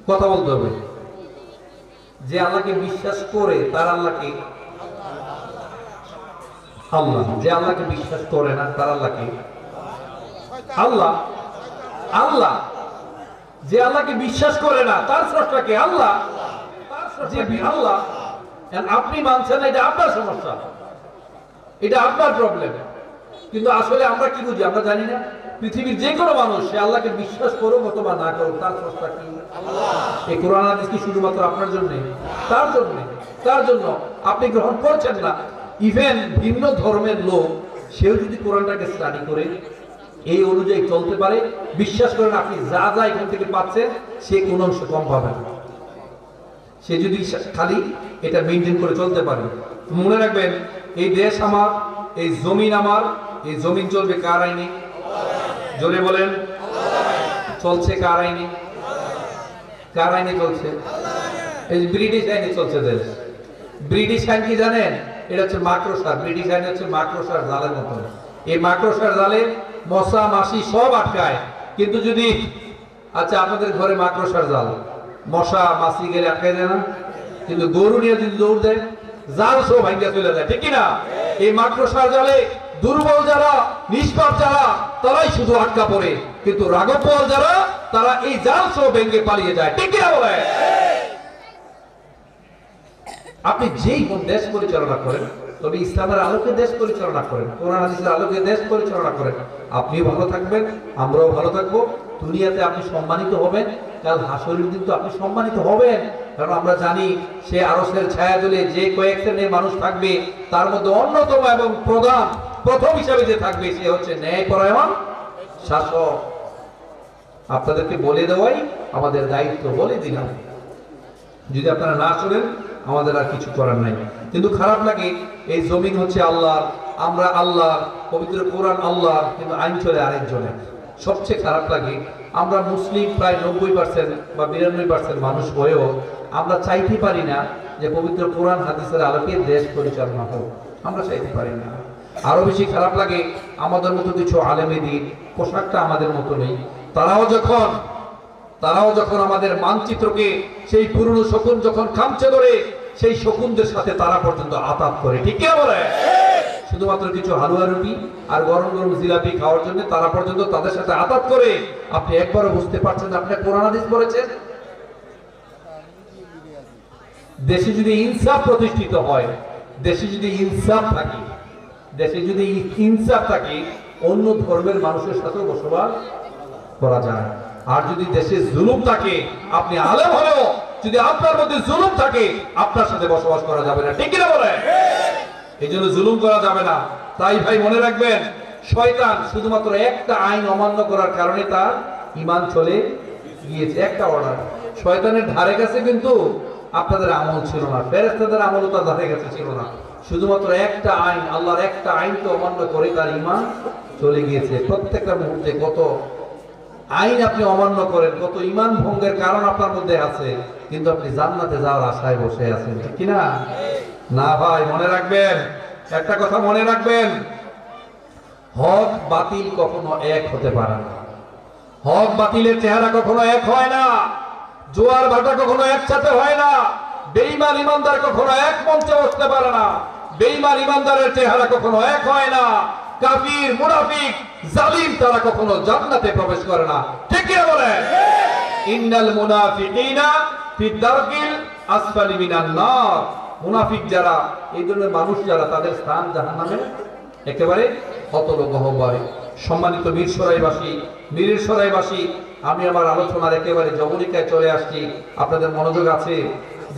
কথা বলতে হবে। যে আল্লাহকে বিশ্বাস করে তার আল্লাহকে আল্লাহ, যে আল্লাহকে বিশ্বাস করে না তার আল্লাহকে আল্লাহ। আল্লাহ, যে আল্লাহকে বিশ্বাস করে না তার স্রষ্টাকে আল্লাহ। যে আল্লাহ আপনি মানছেন না, এটা আপনার সমস্যা, এটা আপনার প্রবলেম। কিন্তু আসলে আমরা কি বুঝি? আমরা জানি না পৃথিবীর যে কোনো মানুষ সে আল্লাহকে বিশ্বাস করুক অথবা না করুক, তার স্রষ্টা কি আল্লাহ। এই কোরআন হাদিস কি শুধুমাত্র আপনার জন্য? তার জন্য। তার জন্য আপনি গ্রহণ করছেন না, ইভেন ভিন্ন ধর্মের লোক সেও যদি কোরআনটাকে স্টাডি করে এই অনুযায়ী চলতে পারে, বিশ্বাস করেন আপনি যা যা এখান থেকে পাচ্ছেন সে কোনো অংশ কম পাবে না। সে যদি খালি এটা মেনটেন করে চলতে পারে। মনে রাখবেন, এই দেশ আমার, এই জমিন আমার, এই জমিন চলবে কার আইনে? জোরে বলেন, চলছে কার আইনে? কার আইনে চলছে? এই ব্রিটিশ আইনে চলছে দেশ। ব্রিটিশ আইন কি জানেন? এটা হচ্ছে মাকড়সার। ব্রিটিশ আইন হচ্ছে মাকড়সার জালের মতো। এই মাকড়সার জালে মশা মাছি সব আটকায়, কিন্তু যদি, আচ্ছা আপনাদের ঘরে মাকড়সার জাল, মশা মাছি গেলে আটকায় যায় না? কিন্তু গরু নিয়ে যদি দৌড় দেয়, জাল সব ভাঙ্গা চলে যায়, ঠিক কিনা? এই মাকড়সার জালে দুর্বল যারা, নিষ্পাপ যারা, তারাই শুধু আটকা পড়ে, কিন্তু রাগপ্রবল যারা, তারা এই জাল সব ভেঙে পালিয়ে যায়, ঠিক কিনা বলে? আপনি যেই কোন দেশ পরিচালনা করেন, তবে ইসলামের আলোকে দেশ পরিচালনা করেন, কোরআন হাদিসের আলোকে দেশ পরিচালনা করেন, আপনিও ভালো থাকবেন, আমরাও ভালো থাকবো। দুনিয়াতে আপনি সম্মানিত হবেন, কাল হাসরের দিন তো আপনি সম্মানিত হবেন। কারণ আমরা জানি, সে আরশের ছায়াতলে যে কয়েক শ্রেণীর মানুষ থাকবে, তার মধ্যে অন্যতম এবং প্রথম হিসাবে যে থাকবে, সে হচ্ছে ন্যায়পরায়ণ শাসক। আপনাদেরকে বলে দেওয়াই আমাদের দায়িত্ব, বলে দিলাম। যদি আপনারা না শোনেন, আমাদের আর কিছু করার নাই। কিন্তু খারাপ লাগে, এই জমিন হচ্ছে আল্লাহর, আমরা আল্লাহ, পবিত্র কোরআন আল্লাহ, কিন্তু আইন চলে আরেকজনের। সবচেয়ে খারাপ লাগে, আমরা মুসলিম প্রায় 90% বা 92% মানুষ হয়েও আমরা চাইতে পারি না যে পবিত্র কোরআন হাদিসের আলোকে দেশ পরিচালনা হোক। আমরা চাইতে পারি না। আরো বেশি খারাপ লাগে, আমাদের মতো কিছু আলেমে দিন, পোশাকটা আমাদের মতো নেই, তারাও যখন আমাদের মানচিত্রকে, সেই পুরনো শকুন যখন খামচে ধরে, সেই শকুনদের সাথে তারা পর্যন্ত আতাত করে, ঠিক কি বলে? শুধুমাত্র কিছু হালুয়া রুটি আর গরম গরম জিলাপি খাওয়ার জন্য তারা পর্যন্ত তাদের সাথে আতাত করে আপনি একবারও বুঝতে পারছেন না আপনি কোরআন হাদিস পড়েছেন? দেশে যদি ইনসাফ প্রতিষ্ঠিত হয়, দেশে যদি ইনসাফ থাকে, দেশে যদি ইনসাফ থাকে, অন্য ধর্মের মানুষের সাথে বসবাস করা যায়। আর যদি দেশে জুলুম থাকে, আপনি আলেম হলেও যদি আপনার মধ্যে জুলুম থাকে, আপনার সাথে বসবাস করা যাবে না। ঠিক কিনা বলে? এই জন্য জুলুম করা যাবে না। তাই ভাই মনে রাখবেন, শয়তান শুধুমাত্র একটা আইন অমান্য করার কারণে তার ঈমান চলে গিয়েছে। একটা অর্ডার, শয়তানের ধারে কাছে কিন্তু আপনাদের আমল ছিল না, ফেরেশতাদের আমলও তার ধারে কাছে ছিল না। শুধুমাত্র একটা আইন, আল্লাহর একটা আইনকে অমান্য করে তার ঈমান চলে গিয়েছে। প্রত্যেকটা মুহূর্তে কত আইন আপনি অমান্য করেন, কত ঈমান ভঙ্গের কারণ আপনার মধ্যে আছে, কিন্তু আপনি জান্নাতে যাওয়ার আশায় বসে আছেন। ঠিক কিনা? না ভাই, মনে রাখবেন একটা কথা, মনে রাখবেন, হক বাতিল কখনো এক হতে পারে না। হক বাতিলের চেহারা কখনো এক হয় না। জোয়ার ভাটা কখনো একসাথে হয় না। বেঈমান ইমানদার কখনো এক মঞ্চে বসতে পারে না। বেঈমান ইমানদারের চেহারা কখনো এক হয় না। কাফির, মুনাফিক, জালিম তারা কখনো জান্নাতে প্রবেশ করে না। ঠিক কি বলে? ইন্নাল মুনাফিকিনা ফি দারকিল আসফালি মিনান নার। মুনাফিক যারা, এই ধরনের মানুষ যারা, তাদের স্থান জাহান্নামে একেবারে অতল গহ্বরে। সম্মানিত মিরসরাইবাসী, মিরসরাইবাসী, আমি আমার আলোচনার একেবারে জবনিকায় চলে আসছি। আপনাদের মনোযোগ আছে?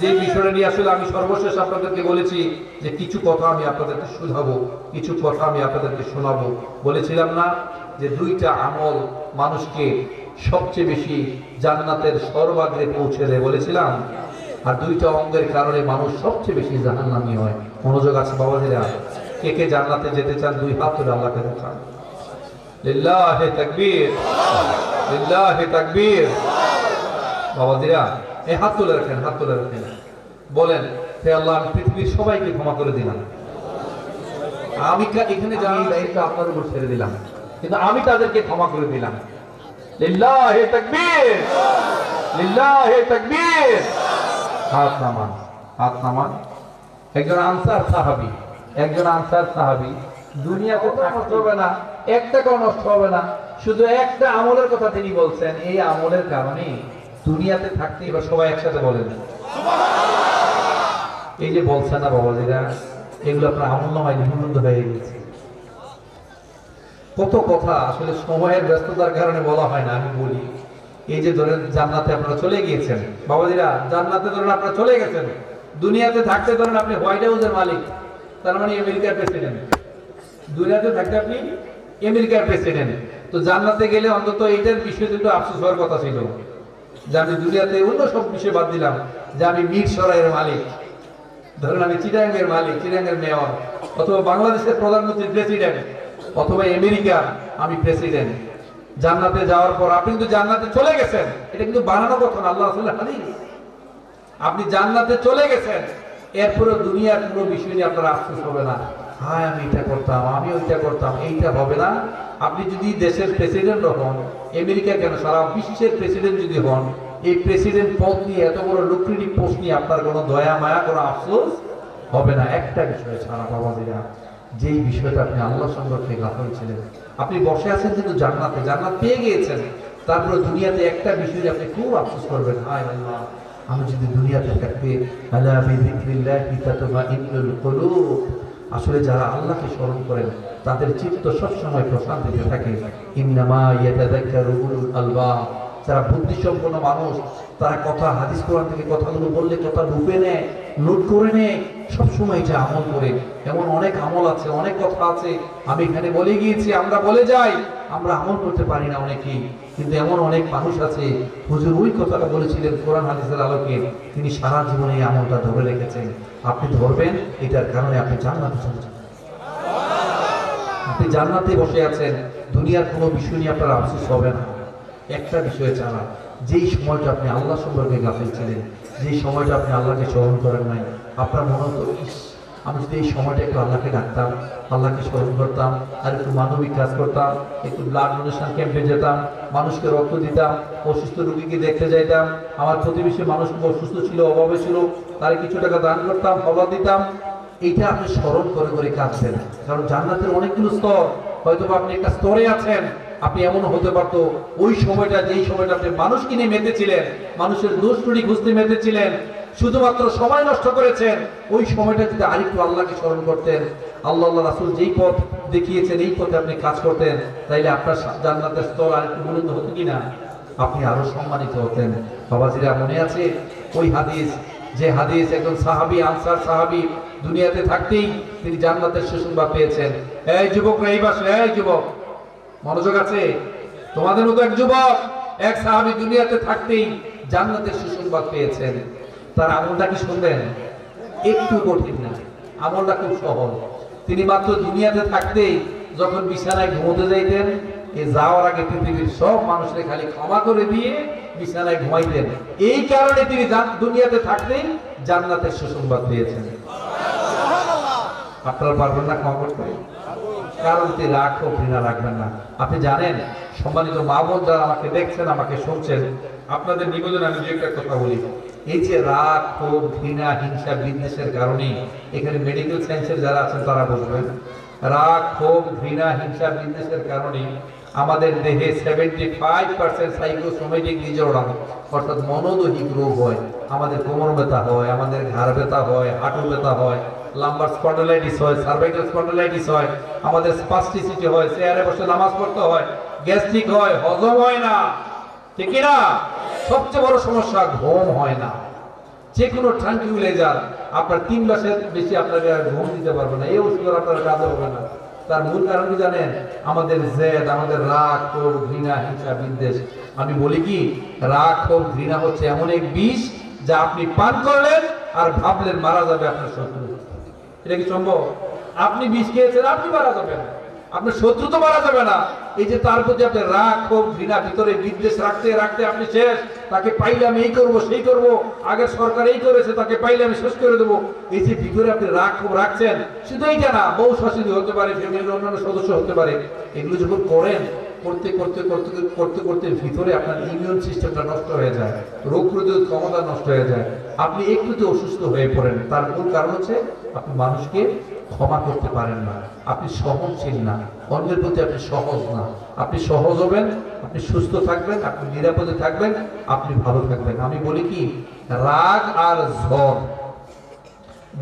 যে বিষয়টা নিয়ে আসলে আমি সর্বশেষ আপনাদেরকে বলেছি যে কিছু কথা আমি আপনাদেরকে শুধাবো, কিছু কথা আমি আপনাদেরকে শোনাবো। বলেছিলাম না যে দুইটা আমল মানুষকে সবচেয়ে বেশি জান্নাতের সর্বাগ্রে পৌঁছে দেয়, বলেছিলাম। আর দুইটা অঙ্গের কারণে মানুষ সবচেয়ে বেশি জাহান্নামী হয়। মনোযোগ আছে বাবাজিরা? কে কে জান্নাতে যেতে চান? দুই হাত তুলে আল্লাহকে দেখান। লিল্লাহি তাকবীর, লিল্লাহি তাকবীর। বাবাজিরা এই হাত তুলে রাখেন, হাত তুলে রাখেন। বলেন, হে আল্লাহ, আমি পৃথিবীর সবাইকে ক্ষমা করে দিলাম। আমি এখানে যারা দায়িত্ব আপনার উপর ছেড়ে দিলাম, কিন্তু আমি তাদেরকে ক্ষমা করে দিলাম। লিল্লাহি তাকবীর, লিল্লাহি তাকবীর। হাত নামান, হাত নামান। একজন আনসার সাহাবী, একজন আনসার সাহাবী দুনিয়াতে থাকতে হবে না, এক টাকাও নষ্ট হবে না, শুধু একটা আমলের কথা তিনি বলছেন। এই আমলের কারণে দুনিয়াতে থাকতে, এবার সবাই একসাথে বলেন এই যে বলছেন না বাবাজিরা, এগুলো আপনার আমল নামায় নিবন্ধ হয়ে গেছে। কত কথা আসলে সময়ের ব্যস্ততার কারণে বলা হয় না, আমি বলি। এই যে ধরেন জান্নাতে আপনারা চলে গিয়েছেন বাবাজিরা, জান্নাতে ধরেন আপনারা চলে গেছেন। দুনিয়াতে থাকতে ধরেন আপনি হোয়াইট হাউসের মালিক, তার মানে আমেরিকার প্রেসিডেন্ট। দুনিয়াতে থাকতে আপনি আমেরিকার প্রেসিডেন্ট। তো জান্নাতে গেলে অন্তত এইটার বিষয়ে একটু আফসোস হওয়ার কথা ছিল যে আমি দুনিয়াতে অন্য সব বিষয় বাদ দিলাম, যে আমি মিরসরাইয়ের মালিক, ধরেন আমি চিটাগাংয়ের মালিক, চিটাগাংয়ের মেয়র, অথবা বাংলাদেশের প্রধানমন্ত্রী প্রেসিডেন্ট, অথবা আমেরিকার আমি প্রেসিডেন্ট। জান্নাতে যাওয়ার পর আপনি কিন্তু জান্নাতে চলে গেছেন, এটা কিন্তু বানানো কথা না, আল্লাহ রাসূলের হাদিস। আপনি জান্নাতে চলে গেছেন, এরপরে দুনিয়ার কোনো বিষয় নিয়ে আপনার আফসোস হবে না, হ্যাঁ আমি এটা করতাম, আমি ওইটা করতাম, এইটা হবে না। আপনি যদি দেশের প্রেসিডেন্ট হন, আমেরিকা কেন সারা বিশ্বের প্রেসিডেন্ট যদি হন, এই প্রেসিডেন্ট পদ নিয়ে, এত বড় লুক্রেটিভ পোস্ট নিয়ে আপনার কোনো দয়া মায়া, কোনো আফসোস হবে না। একটা বিষয় ছাড়া বাবাজিরা, যেই বিষয়টা আপনি আল্লাহ সম্পর্কে গাফিল ছিলেন, আপনি বসে আছেন কিন্তু জান্নাতে, জান্নাত পেয়ে গিয়েছেন, তারপরে দুনিয়াতে একটা বিষয় আপনি খুব আফসোস করবেন, হায় আল্লাহ, আমি যদি দুনিয়াতে থাকতে, আলা বিযিকরিল্লাহি তাতমাইন্নুল কুলুব। আসলে যারা আল্লাহকে স্মরণ করেন তাদের চিত্ত সবসময় প্রশান্তিতে থাকে। ইন্নামা ইয়াতাযাক্কারু উলুল আলবাব। যারা বুদ্ধিসম্পন্ন মানুষ, তারা কথা, হাদিস কোরআন থেকে কথাগুলো বললে কথা ঢুকে নেয়, নোট করে নেয়, সবসময় এটা আমল করে। এমন অনেক আমল আছে, অনেক কথা আছে, আমি এখানে বলে গিয়েছি, আমরা বলে যাই, আমরা আমল করতে পারি না অনেকেই। কিন্তু এমন অনেক মানুষ আছে, হুজুর ওই কথাটা বলেছিলেন কোরআন হাদিসের আলোকে, তিনি সারা জীবনে এই আমলটা ধরে রেখেছেন। আপনি ধরবেন, এটার কারণে আপনি জান্নাতে চলে যাবেন। আপনি জান্নাতে বসে আছেন, দুনিয়ার কোনো বিষয় নিয়ে আপনার আফসোস হবে না। একটা বিষয় ছাড়া, যেই সময়টা আপনি আল্লাহ সম্পর্কে গাফিল ছিলেন, যেই সময়টা আপনি আল্লাহকে স্মরণ করেন নাই, আপনার মনে হতো, ইস, আমি যদি এই সময়টা একটু আল্লাহকে ডাকতাম, আল্লাহকে স্মরণ করতাম, আর একটু মানবিক কাজ করতাম, একটু ব্লাড ডোনেশন ক্যাম্পে যেতাম, মানুষকে রক্ত দিতাম, অসুস্থ রোগীকে দেখতে যাইতাম, আমার প্রতিবেশী মানুষ অসুস্থ ছিল, অভাবে ছিল, তার কিছু টাকা দান করতাম, খবর দিতাম, এইটা আপনি স্মরণ করে করে কাঁদবেন, কারণ জান্নাতের অনেকগুলো স্তর। হয়তো আপনি একটা স্তরে আছেন, আপনি এমন হতে পারতো ওই সময়টা, যেই সময়টা আপনি মানুষ কিনে মেতেছিলেন, মানুষের দোষ ত্রুটি খুঁজতে মেতেছিলেন, শুধুমাত্র সময় নষ্ট করেছেন, ওই সময়টা যদি আরেকটু আল্লাহকে স্মরণ করতেন, আল্লাহ রাসূল যেই পথ দেখিয়েছেন এই পথে আপনি কাজ করতেন, তাইলে আপনার জান্নাতের স্তর আরেকটু বুলন্দ হতো কিনা, আপনি আরো সম্মানিত হতেন। বাবাজিরা, মনে আছে ওই হাদিস, যে হাদিস একজন সাহাবী, আনসার সাহাবী, দুনিয়াতে থাকতেই তিনি জান্নাতের সুসংবাদ পেয়েছেন। এই যুবকরা এই পাশে, এই যুবক মনোযোগ আছে? তোমাদের মতো এক যুবক, এক সাহাবী দুনিয়াতে থাকতেই জান্নাতের সুসংবাদ পেয়েছেন। তার আমলটা কি শুনবেন? একটু কঠিন না, আমলটা খুব সহজ। তিনি মাত্র দুনিয়াতে থাকতেই যখন বিছানায় ঘুমোতে যাইতেন, এ যাওয়ার আগে পৃথিবীর সব মানুষকে খালি ক্ষমা করে দিয়ে বিছানায় ঘুমাইতেন। এই কারণে তিনি দুনিয়াতে থাকতেই জান্নাতের সুসংবাদ পেয়েছেন। আপনারা পারবেন না ক্ষমা করতে? কারণ তিনি রাগ ও ঘৃণা রাখবেন না। আপনি জানেন, সম্মানিত মা বোন যারা আমাকে দেখছেন, আমাকে শুনছেন, আপনাদের নিবেদন আমি একটা কথা বলি, এই যে রাগ, ক্ষোভ, ঘৃণা, হিংসা, বিদ্বেষের কারণে, এখানে মেডিকেল সায়েন্সের যারা আছেন তারা বুঝবেন, রাগ, ক্ষোভ, ঘৃণা, হিংসা, বিদ্বেষের কারণে আমাদের দেহে 75% সাইকোসোমেটিক ডিসঅর্ডার, অর্থাৎ মনোদৈহিক রোগ হয়। আমাদের কোমর ব্যথা হয়, আমাদের ঘাড় ব্যথা হয়, হাঁটু ব্যথা হয়, লাম্বার স্পন্ডালাইটিস হয়, সার্ভাইকাল স্পন্ডালাইটিস হয়, আমাদের স্পাস্টিসিটি হয়, চেয়ারে বসে নামাজ পড়তে হয়, গ্যাস্ট্রিক হয়, হজম হয় না, ঠিক না? সবচেয়ে বড় সমস্যা, ঘুম হয় না। যে কোনো ট্রাঙ্কুইলাইজার আপনার 3 মাসের বেশি আপনাকে ঘুম দিতে পারবে না, এই ওষুধ আপনার কাজে হবে না। তার মূল কারণ কি জানেন? আমাদের জেদ, আমাদের রাগ, ক্ষোভ, ঘৃণা, হিংসা, বিদ্বেষ। আমি বলি কি, রাগ, ক্ষোভ, ঘৃণা হচ্ছে এমন এক বিষ যা আপনি পান করলেন আর ভাবলেন মারা যাবে আপনার শত্রু। এটা কি সম্ভব? আপনি বিষ খেয়েছেন, আপনি মারা যাবেন, আপনার শত্রু তো মারা যাবে না। এই যে তার প্রতি আপনি রাগ, ক্ষোভ, ঘৃণা, ভিতরে বিদ্বেষ রাখতে রাখতে আপনি শেষ। তাকে পাইলে আমি এই করবো, সেই করবো, আগের সরকার এই করেছে, তাকে পাইলে আমি শেষ করে দেবো। এই যে ভিতরে আপনি রাগ ক্ষোভ রাখছেন, শুধু এইটা না, বউ শাশুড়ি হতে পারে, ফ্যামিলির অন্যান্য সদস্য হতে পারে, এগুলো যখন করেন, করতে করতে করতে করতে করতে ভিতরে আপনার ইমিউন সিস্টেমটা নষ্ট হয়ে যায়, রোগ প্রতিরোধ ক্ষমতা নষ্ট হয়ে যায়, আপনি একটুতে অসুস্থ হয়ে পড়েন। তার মূল কারণ হচ্ছে আপনি মানুষকে ক্ষমা করতে পারেন না, আপনি সহনশীল না, অন্যের প্রতি আপনি সহজ না। আপনি সহজ হবেন, আপনি সুস্থ থাকবেন, আপনি নিরাপদে থাকবেন, আপনি ভালো থাকবেন। আমি বলি কি, রাগ আর ঝড়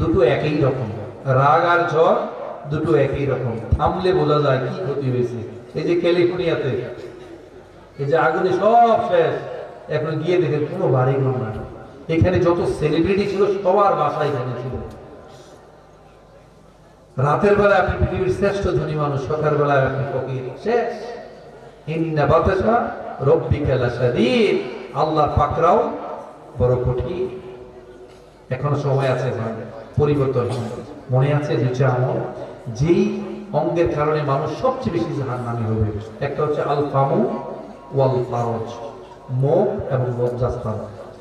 দুটো একই রকম, রাগ আর ঝড় দুটো একই রকম। থামলে বোঝা যায় কি ক্ষতি হয়েছে। এই যে ক্যালিফোর্নিয়াতে এই যে আগুনে সব শেষ, এখন গিয়ে দেখেন কোনো বাড়ি ঘর না। এখানে যত সেলিব্রিটি ছিল সবার বাসা এখানে ছিল। রাতের বেলায় আপনি পৃথিবীর শ্রেষ্ঠ ধনী মানুষ, সকাল বেলায় আপনি ফকির, শেষ। ইন্না বাতাসা রব্বিকা লাশাদীদ, আল্লাহর পাকড়াও বড় কঠিন। এখনো সময় আছে, পরিবর্তন হয়। মনে আছে দুইটা আমল, যেই অঙ্গের কারণে মানুষ সবচেয়ে বেশি জাহান্নামী হবে, একটা হচ্ছে আল ফামু ওয়াল ফারজ, মুখ এবং লজ্জাস্থান।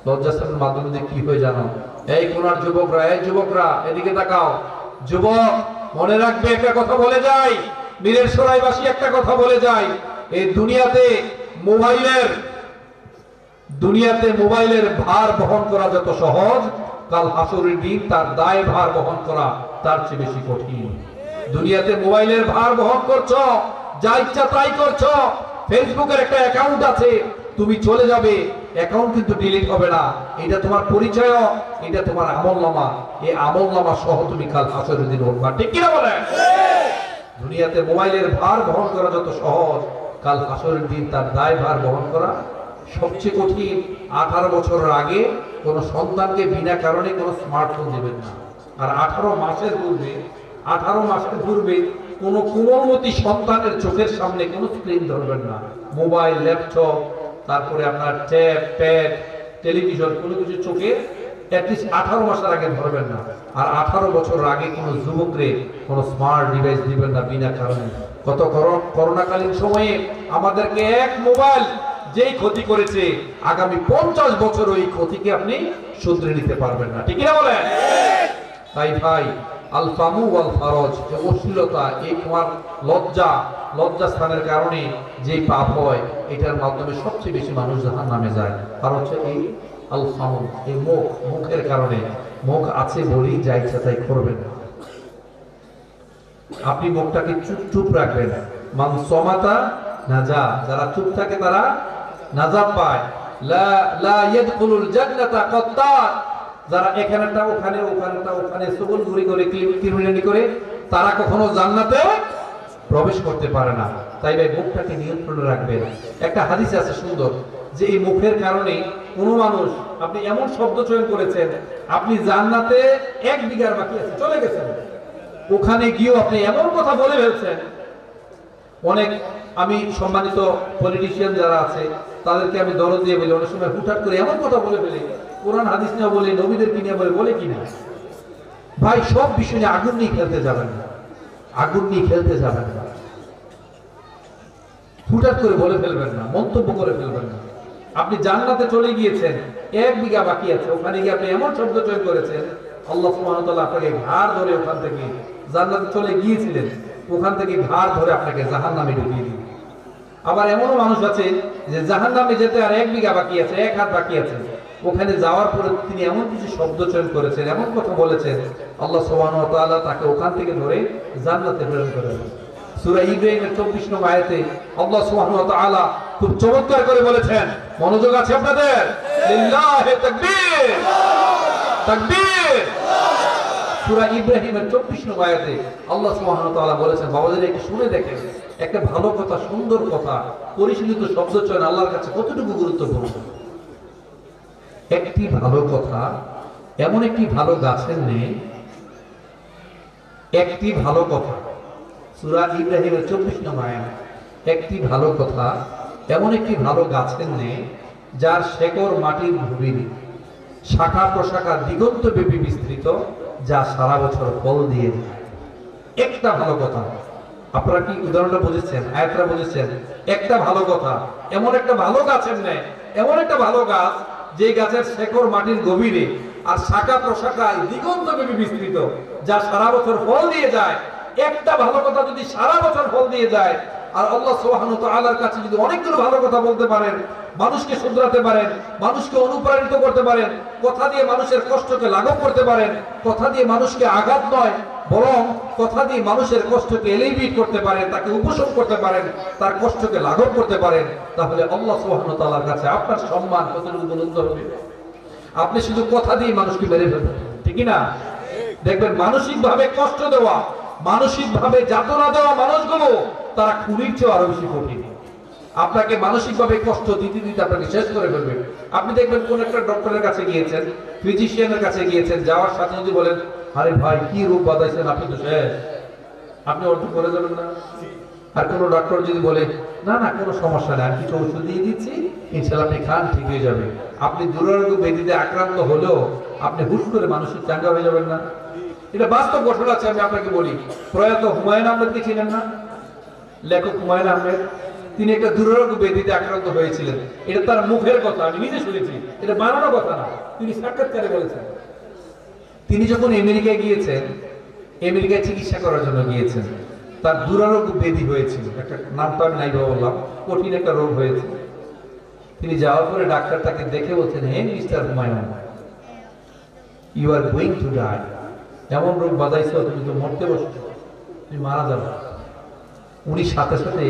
লজ্জাস্থানের মাধ্যমে কি হয়ে জানো? এই কোনার যুবকরা, এই যুবকরা এদিকে তাকাও। যুবক মনে রাখবে, একটা কথা বলে যাই, মীরের সরাইবাসী একটা কথা বলে যাই, এই দুনিয়াতে মোবাইলের ভার বহন করা যত সহজ, কাল হাসরের দিন তার দায় ভার বহন করা তার চেয়ে বেশি কঠিন। দুনিয়াতে মোবাইলের ভার বহন করছো, যা ইচ্ছা তাই করছো। ফেসবুকের একটা অ্যাকাউন্ট আছে, তুমি চলে যাবে, অ্যাকাউন্ট কিন্তু ডিলিট হবে না। এটা তোমার পরিচয়, এটা তোমার আমলনামা। এই আমলনামা সহ তুমি কাল হাসরের দিন উঠবা, ঠিক কিনা বলেন? দুনিয়াতে মোবাইলের ভার বহন করা যত সহজ, কাল হাসরের দিন তার দায় ভার বহন করা সবচেয়ে কঠিন। 18 বছরের আগে কোনো সন্তানকে বিনা কারণে কোনো স্মার্টফোন দেবেন না। আর 18 মাসের পূর্বে কোনো কোমলমতি সন্তানের চোখের সামনে কোনো স্ক্রিন ধরবেন না। মোবাইল, ল্যাপটপ, তারপরে আপনার ট্যাব, প্যাড, টেলিভিশন, কোনো কিছু চোখে অ্যাটলিস্ট 18 মাসের আগে ধরবেন না। আর 18 বছর আগে কোনো যুবকরে কোনো স্মার্ট ডিভাইস দিবেন না বিনা কারণে। কত করোনাকালীন সময়ে আমাদেরকে এক মোবাইল যেই ক্ষতি করেছে, আগামী 50 বছর ওই ক্ষতিকে আপনি শুধরে নিতে পারবেন না, ঠিক না বলেন? তাই ভাই, আল ফামু ওয়াল ফারজ, যে অশ্লীলতা, এই তোমার লজ্জাস্থানের কারণে যে পাপ হয়, এটার মাধ্যমে সবচেয়ে বেশি মানুষ জাহান্নামে যায়। আর হচ্ছে এই আল ফামু, এই মুখের কারণে, মুখ আছে বলেই যা ইচ্ছা তাই করবেন না। আপনি মুখটাকে চুপ চুপ রাখবেন। মান সমাতা নাজা, যারা চুপ থাকে তারা নাজাত পায়। লা লা ইয়াদখুলুল জান্নাতা কাত্তাত, যারা এখানেটা ওখানে ওখানেটা ওখানে সুবল ঘুরি করে কিরমিনানি করে তারা কখনো জান্নাতে প্রবেশ করতে পারে না। তাই ভাই মুখটাকে নিয়ন্ত্রণে রাখবেন। একটা হাদিস আছে সুন্দর, যে এই মুখের কারণে কোনো মানুষ, আপনি এমন শব্দ চয়ন করেছেন, আপনি জান্নাতে 1 বিঘার বাকি আছে চলে গেছেন, ওখানে গিয়েও আপনি এমন কথা বলে ফেলছেন। অনেক আমি সম্মানিত পলিটিশিয়ান যারা আছে তাদেরকে আমি দরদ দিয়ে বলি, অনেক সময় হুটহাট করে এমন কথা বলে ফেলে, কোরআন হাদিস নিয়ে বলে, নবীদের কিনে বলে কিনা। ভাই সব বিষয় নিয়ে আগুন নিয়ে খেলতে যাবেন না, আগুন নিয়ে খেলতে যাবেন না, হুটহাট করে বলে ফেলবেন না, মন্তব্য করে ফেলবেন না। আপনি জান্নাতে চলে গিয়েছেন, 1 বিঘা বাকি আছে, ওখানে গিয়ে আপনি এমন শব্দ চয়ন করেছেন, আল্লাহ সুবহানাহু ওয়া তাআলা আপনাকে ঘাড় ধরে, ওখান থেকে জান্নাতে চলে গিয়েছিলেন, ওখান থেকে ঘাড় ধরে আপনাকে জাহান্নামে ঢুকিয়ে দিবেন। আবার এমনও মানুষ আছে যে জাহান্নামে যেতে আর 1 বিঘা বাকি আছে, 1 হাত বাকি আছে, ওখানে যাওয়ার পরে তিনি এমন কিছু শব্দ চয়ন করেছেন, এমন কথা বলেছেন, আল্লাহ সুবহানাহু ওয়া তাআলা তাকে ওখান থেকে ধরে জান্নাতে প্রেরণ করে দেন। সূরা ইব্রাহিমের 24 নং আয়াতে আল্লাহ সুবহানাহু ওয়া তাআলা খুব চমৎকার করে বলেছেন, মনোযোগ আছে আপনাদের? লিল্লাহি তাকবীর, তাকবীর। সূরা ইব্রাহিমের 24 নং আয়াতে আল্লাহ সুবহানাহু ওয়া তাআলা বলেছেন, বাবাদের একটু শুনে দেখেন, একটা ভালো কথা, সুন্দর কথা, পরিশীলিত শব্দ চয়ন আল্লাহর কাছে কতটুকু গুরুত্বপূর্ণ। একটি ভালো কথা এমন একটি ভালো গাছের নেই, একটি ভালো কথা, সূরা ইব্রাহিমের 24 নং আয়াত, একটি ভালো কথা এমন একটি ভালো গাছের নেই যার শেকড় মাটির গভীরে, শাখা প্রশাখা দিগন্ত ব্যাপী বিস্তৃত, যা সারা বছর ফল দিয়ে যায়। একটা ভালো কথা, আপনারা কি উদাহরণটা বুঝেছেন, আয়াতটা বুঝেছেন? একটা ভালো কথা এমন একটা ভালো গাছের নেই, এমন একটা ভালো গাছ যে গাছের শেকড় মাটির গভীরে আর শাখা প্রশাখায় দিগন্ত ব্যাপী বিস্তৃত, যা সারা বছর ফল দিয়ে যায়। একটা ভালো কথা যদি সারা বছর ফল দিয়ে যায়, আর আল্লাহ সুবহানাহু ওয়া তাআলার কাছে যদি অনেকগুলো ভালো কথা বলতে পারেন, মানুষকে শুধরাতে পারেন, মানুষকে অনুপ্রাণিত করতে পারেন, কথা দিয়ে মানুষের কষ্টকে লাঘব করতে পারেন, কথা দিয়ে মানুষকে আঘাত নয় বরং কথা দিয়ে মানুষের কষ্টকে এলিভেট করতে পারেন, তাকে উপশম করতে পারেন, তার কষ্টকে লাঘব করতে পারেন, তাহলে আল্লাহ সুবহানাহু ওয়া তাআলার কাছে আপনার সম্মান কতটুকু বুলন্দ হবে। আপনি শুধু কথা দিয়ে মানুষকে মেরে ফেলবেন, ঠিক না? দেখবেন মানসিকভাবে কষ্ট দেওয়া, মানসিকভাবে যাতনা দেওয়া মানুষগুলো তারা খুনির চেয়ে আরো বেশি কঠিন। আপনাকে মানসিকভাবে কষ্ট দিতে দিতে আপনাকে শেষ করে ফেলবে। আপনি দেখবেন কোন একটা ডক্টরের কাছে গিয়েছেন, ফিজিশিয়ানের কাছে গিয়েছেন, যাওয়ার সাথে যদি বলেন, আরে ভাই কি রোগ বাঁধাইছেন, আপনি তো শেষ, আপনি অর্থ করে যাবেন না। আর কোন ডক্টর যদি বলে, না না কোনো সমস্যা নেই, আমি কিছু ওষুধ দিয়ে দিচ্ছি, ইনশাআল্লাহ আপনি খান, ঠিক হয়ে যাবে, আপনি দুরারোগ্য ব্যাধিতে আক্রান্ত হলেও আপনি হুট করে মানসিক চাঙ্গা হয়ে যাবেন না। এটা বাস্তব ঘটনা আছে, আমি আপনাকে বলি। প্রয়াত হুমায়ুন আহমেদকে চিনেন না? লেখক হুমায়ুন আহমেদ, তিনি একটা দুরারোগ্য ব্যাধিতে আক্রান্ত হয়েছিলেন। এটা তার মুখের কথা, আমি নিজে শুনেছি, এটা বানানো কথা না, তিনি সাক্ষাৎকারে বলেছেন। তিনি যখন আমেরিকায় গিয়েছেন, আমেরিকায় চিকিৎসা করার জন্য গিয়েছেন, তার দুরারোগ্য ব্যাধি হয়েছিল, একটা নামটা আমি নাই বললাম, কঠিন একটা রোগ হয়েছে। তিনি যাওয়ার পরে ডাক্তার তাকে দেখে বলছেন, hey mister Humayun, you are going to die, এমন রোগ বাঁধাইছো, তুমি তো মরতে বসছো, তুমি মারা যাবে। উনি সাথে সাথে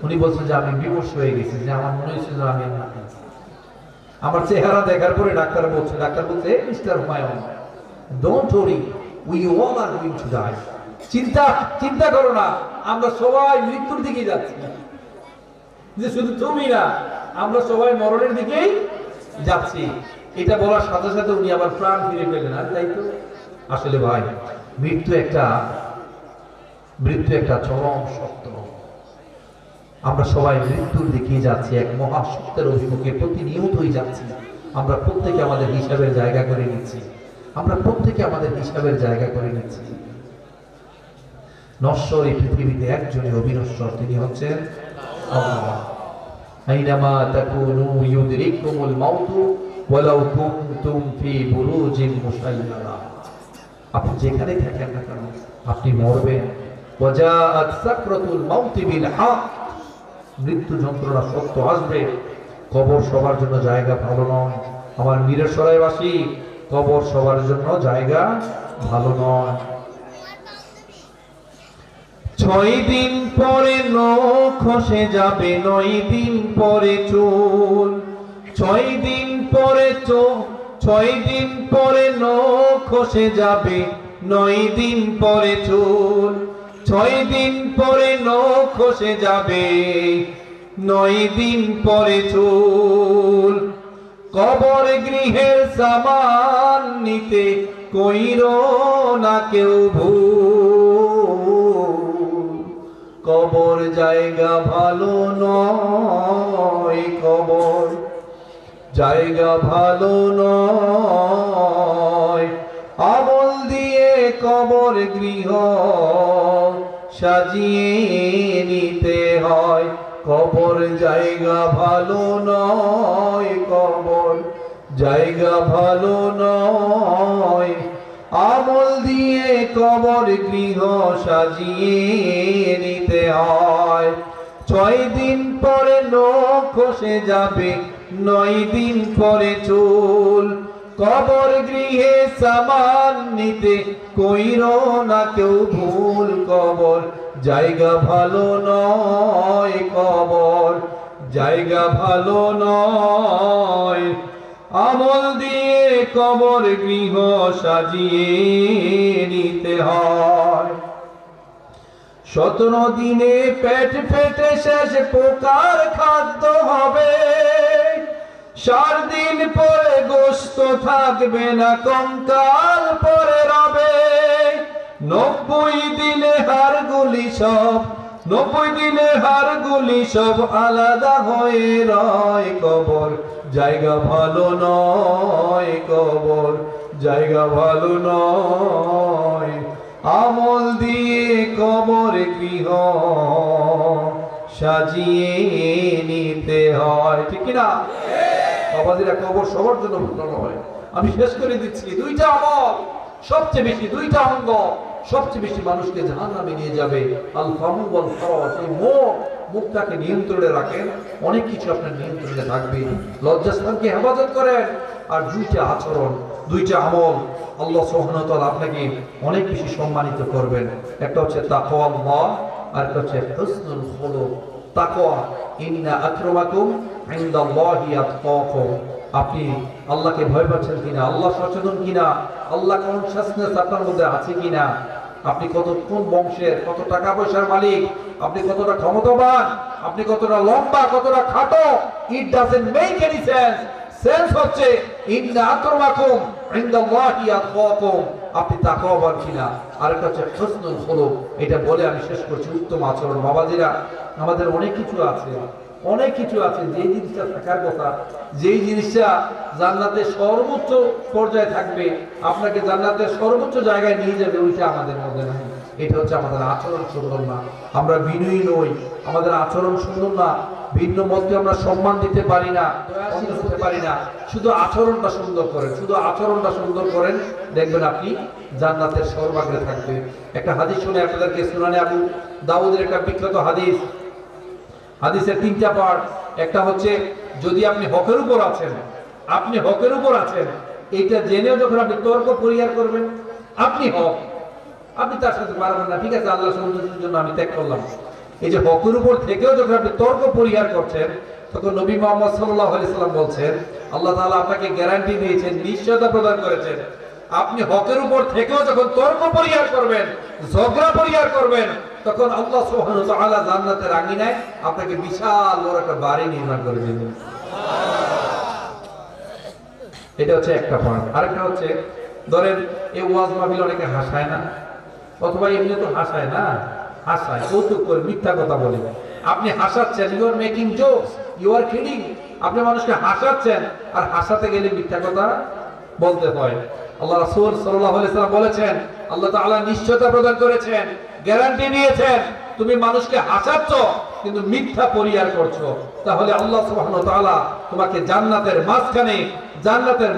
উনি বলছেন যে আমি বিমর্ষ হয়ে গেছি, যে আমার মনে হয়েছিল আমি আমার চেহারা দেখার পরে ডাক্তার বলছে, mister Humayun, don't worry, we all are going to die, চিন্তা করো না, আমরা সবাই মৃত্যুর দিকে যাচ্ছি। যে শুধু তুমি না, আমরা সবাই মরণের দিকেই যাচ্ছি। এটা বলার সাথে সাথে উনি আবার প্রাণ ফিরে পেলেন। আর তাই তো আসলে ভাই, মৃত্যু একটা চরম সত্য। আমরা সবাই মৃত্যুর দিকে যাচ্ছি, এক মহাসত্যের অভিমুখে প্রতিনিয়তই যাচ্ছি। আমরা প্রত্যেকে আমাদের হিসাবের জায়গা করে নিচ্ছি, নশ্বর এই পৃথিবীতে একজনই অবিনশ্বর, তিনি হচ্ছেন আল্লাহ। আইনামা তাকুনু ইউদরিকুমুল মাউতু ওয়ালাউ কুনতুম ফি বুরুজিন মুশাইয়াদা, আপনি যেখানে থাকেন না কেন আপনি মরবেন। ওয়াজাআত সাকরাতুল মাউতি বিল হক, মৃত্যু যন্ত্রণা সত্য আসবে। কবর সবার জন্য জায়গা ভালো নয়, আমার মিরসরাইবাসী, কবর সবার জন্য জায়গা ভালো নয়। 6 দিন পরে নখ খসে যাবে, 9 দিন পরে চুল। 6 দিন পরে 6 দিন পরে নখ খসে যাবে, 9 দিন পরে চুল। 6 দিন পরে নখ খসে যাবে, 9 দিন পরে চুল। কবর গৃহের সামান নিতে কইরো না কেউ ভুল। কবর জায়গা ভালো নয়, কবর জায়গা ভালো নয়। আমল দিয়ে কবর গৃহ সাজিয়ে নিতে হয়। কবর জায়গা ভালো নয়, কবর জায়গা ভালো নয়। আমল দিয়ে কবর গৃহ সাজিয়ে নিতে হয়। 6 দিন পরে নখ খসে যাবে, 9 দিন পরে চুল। কবর গৃহে সামান নিতে কইরো না কেউ ভুল। কবর জায়গা ভালো নয়, কবর জায়গা ভালো নয়। আমল দিয়ে কবর গৃহ সাজিয়ে নিতে হয়। 17 দিনে পেট ফেটে শেষ পোকার খাদ্য হবে। 4 দিন পরে গোশত থাকবে না, কঙ্কাল পরে রবে। 90 দিনে হাড়গুলি সব, 90 দিনে হাড়গুলি সব আলাদা হয়ে রয়। কবর জায়গা ভালো নয়, কবর জায়গা ভালো নয়। আমল দিয়ে কবর গৃহ সাজিয়ে নিতে হয়, ঠিক কিনা? বাবাজিরা, কবর সবার জন্য ভালো নয়। আমি শেষ করে দিচ্ছি, 2টা আমল সবচেয়ে বেশি, 2টা অঙ্গ সবচেয়ে বেশি মানুষকে জাহান্নামে নিয়ে যাবে। আল ফামু ওয়াল ফারাজ, এই মুখটাকে নিয়ন্ত্রণে রাখেন, অনেক কিছু আপনার নিয়ন্ত্রণে থাকবে। লজ্জাস্থানকে হেফাজত করেন। আর 2টা আচরণ, 2টা আমল আল্লাহ সুবহানাহু ওয়া তাআলা আপনাকে অনেক বেশি সম্মানিত করবেন। একটা হচ্ছে তাকওয়াল্লাহ, আর একটা হচ্ছে হুসনুল খুলুক। তাকওয়া, ইন্না আকরামাকুম ইনদাল্লাহি আতকাকুম। আপনি আল্লাহকে ভয় পাচ্ছেন কিনা, আল্লাহ সচেতন কিনা, আল্লাহ কনশাসনেস আপনার মধ্যে আছে কিনা, আপনি কোন বংশের, কত টাকা পয়সার মালিক, আপনি কতটা ক্ষমতাবান, আপনি কতটা লম্বা, কতটা খাটো, it doesn't make any sense. Sense হচ্ছে ইন্না আকরামাকুম ইনদাল্লাহি আতকাকুম, আপনি তাকওয়াবান কিনা। আরেকটা হচ্ছে হুসনুল খুলুক। এটা বলে আমি শেষ করছি, উত্তম আচরণ। বাবাজিরা, আমাদের অনেক কিছু আছে, অনেক কিছু আছে, যেই জিনিসটা থাকার কথা, যেই জিনিসটা জান্নাতের সর্বোচ্চ পর্যায়ে থাকবে, আপনাকে জান্নাতের সর্বোচ্চ জায়গায় নিয়ে যাবে, ওইটা আমাদের মধ্যে নাই। এটা হচ্ছে আমাদের আচরণ সুন্দর না, আমরা বিনয়ী নই, আমাদের আচরণ সুন্দর না, ভিন্ন মতকে আমরা সম্মান দিতে পারি না, হতে পারি না। শুধু আচরণটা সুন্দর করেন, শুধু আচরণটা সুন্দর করেন, দেখবেন আপনি জান্নাতের সর্বাগ্রে থাকবে। একটা হাদিস শুনে আপনাদেরকে, সুনানে আবু দাউদের একটা বিখ্যাত হাদিস। হাদিসের 3টা পার্ট। একটা হচ্ছে, যদি আপনি হকের উপর আছেন, আপনি হকের উপর আছেন, এইটা জেনেও যখন আপনি তর্ক পরিহার করবেন, আপনি হক, আপনি তার সাথে পারবেন না, ঠিক আছে, আল্লাহ সন্তুষ্টির জন্য আমি ত্যাগ করলাম। এই যে হকের উপর থেকেও যখন আপনি তর্ক পরিহার করছেন, তখন নবী মুহাম্মদ সাল্লাল্লাহু আলাইহি সাল্লাম বলছেন, আল্লাহ তাআলা আপনাকে গ্যারান্টি দিয়েছেন, নিশ্চয়তা প্রদান করেছেন, আপনি হকের উপর থেকেও যখন তর্ক পরিহার করবেন, ঝগড়া পরিহার করবেন, তখন আল্লাহ সুবহানাহু ওয়া তাআলা জান্নাতের আঙিনায় আপনাকে বিশাল বড় একটা বাড়ি নির্মাণ করে দেবেন। এটা হচ্ছে একটা পয়েন্ট। আরেকটা হচ্ছে, ধরেন এই ওয়াজ মাহফিল অনেকে হাসায় না, অথবা এমনি তো হাসায় না, হাসায়, কৌতুক করে, মিথ্যা কথা বলে। আপনি হাসাচ্ছেন, you are making jokes, you are kidding. আপনি মানুষকে হাসাচ্ছেন, আর হাসাতে গেলে মিথ্যা কথা বলতে হয়। আল্লাহ রাসূল সাল্লাল্লাহু আলাইহি ওয়াসাল্লাম বলেছেন, আল্লাহ তাআলা নিশ্চয়তা প্রদান করেছেন, গ্যারান্টি দিয়েছেন, তুমি মানুষকে হাসাচ্ছ কিন্তু মিথ্যা পরিহার করছো, তাহলে আল্লাহ সুবহানাহু ওয়া তাআলা তোমাকে জান্নাতের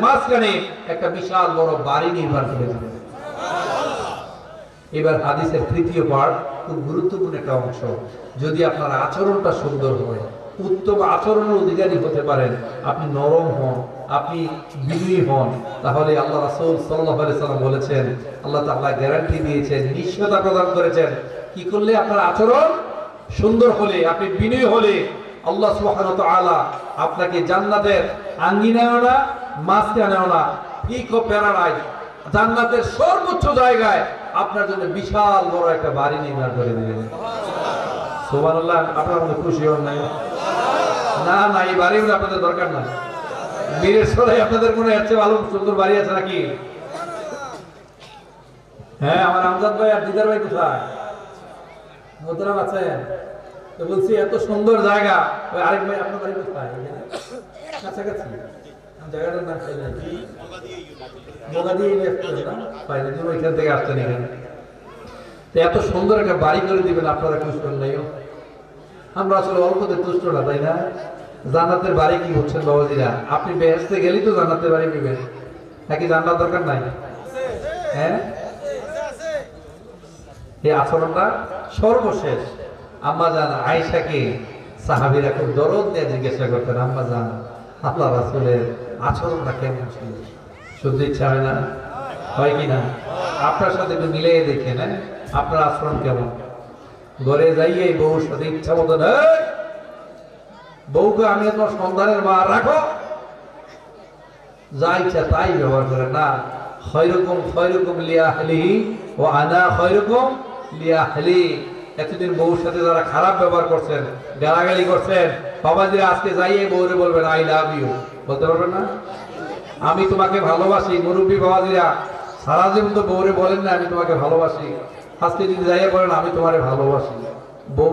মাঝখানে একটা বিশাল বড় বাড়ি নির্মাণ করে দিবেন। এবার হাদিসের 3য় পার্ট, খুব গুরুত্বপূর্ণ একটা অংশ। যদি আপনার আচরণটা সুন্দর হয়, উত্তম আচরণের অধিকারী হতে পারেন, আপনি নরম হন, আপনি বিনয়ী হন, তাহলে আল্লাহ রাসূল সাল্লাল্লাহু আলাইহি সাল্লাম বলেছেন, আল্লাহ তাআলা গ্যারান্টি দিয়েছেন, নিশ্চয়তা প্রদান করেছেন, কি করলে? আপনার আচরণ সুন্দর হলে, আপনি বিনয়ী হলে আল্লাহ সুবহানাহু ওয়া তাআলা আপনাকে জান্নাতের আঙ্গিনায়ও না, মাঝখানেও না, পিক অফ প্যারাডাইস, জান্নাতের সর্বোচ্চ জায়গায় আপনার জন্য বিশাল বড় একটা বাড়ি নির্মাণ করে দিবেন। সুবহানাল্লাহ। আপনারা মনে খুশি হন নাই? না না, এই বাড়িগুলো আপনাদের দরকার না। বীরের সরাই আপনাদের কোনো এর চেয়ে ভালো সুন্দর বাড়ি আছে নাকি? হ্যাঁ, আমার আমজাদ ভাই আর দিদার ভাই কোথায়? মোহতারাম আছেন? তো বলছি এত সুন্দর জায়গা। ওই আরেক ভাই, আপনার বাড়ি কোথায়? কাছাকাছি। জায়গাটার নাম কি? মোগাদিয়ে পাইলে তুমি ওইখান থেকে আসছেন এখানে। তো এত সুন্দর একটা বাড়ি করে দিবেন, আপনারা খুশি হন নাই? আমরা আসলে অল্পতে তুষ্ট না, তাই না? জান্নাতের বাড়ি কি হচ্ছেন বাবাজিরা? আপনি বেহেশতে গেলেই তো জান্নাতের বাড়ি পেবেন, নাকি জান্নাত দরকার নাই? হ্যাঁ, এই আচরণটা সর্বশেষ। আম্মা জান আয়েশাকে সাহাবীরা খুব দরদ দিয়ে জিজ্ঞাসা করতেন, আম্মা জান আল্লাহ রাসূলের আচরণটা কেমন ছিল? শুনতে ইচ্ছা হয় না? হয় কি না? আপনার সাথে একটু মিলিয়ে দেখেন, হ্যাঁ, আপনার আচরণ কেমন? ঘরে যাইয়ে বউর সাথে ইচ্ছা মতো, বউকে আমি তোমার সন্তানের মা, রাখো, যা ইচ্ছা তাই ব্যবহার করে না। খয়রুকুম লিআহলিহি ওয়া আনা খয়রুকুম লিআহলি। এতদিন বউর সাথে যারা খারাপ ব্যবহার করছেন, গালাগালি করছেন, বাবাজিরা আজকে যাইয়ে বউরে বলবেন আই লাভ ইউ। বলতে পারবেন না? আমি তোমাকে ভালোবাসি। মুরব্বী বাবাজিরা সারা জীবন তো বউরে বলেন না আমি তোমাকে ভালোবাসি, আজকে যদি যাইয়ে বলেন আমি তোমারে ভালোবাসি, বউ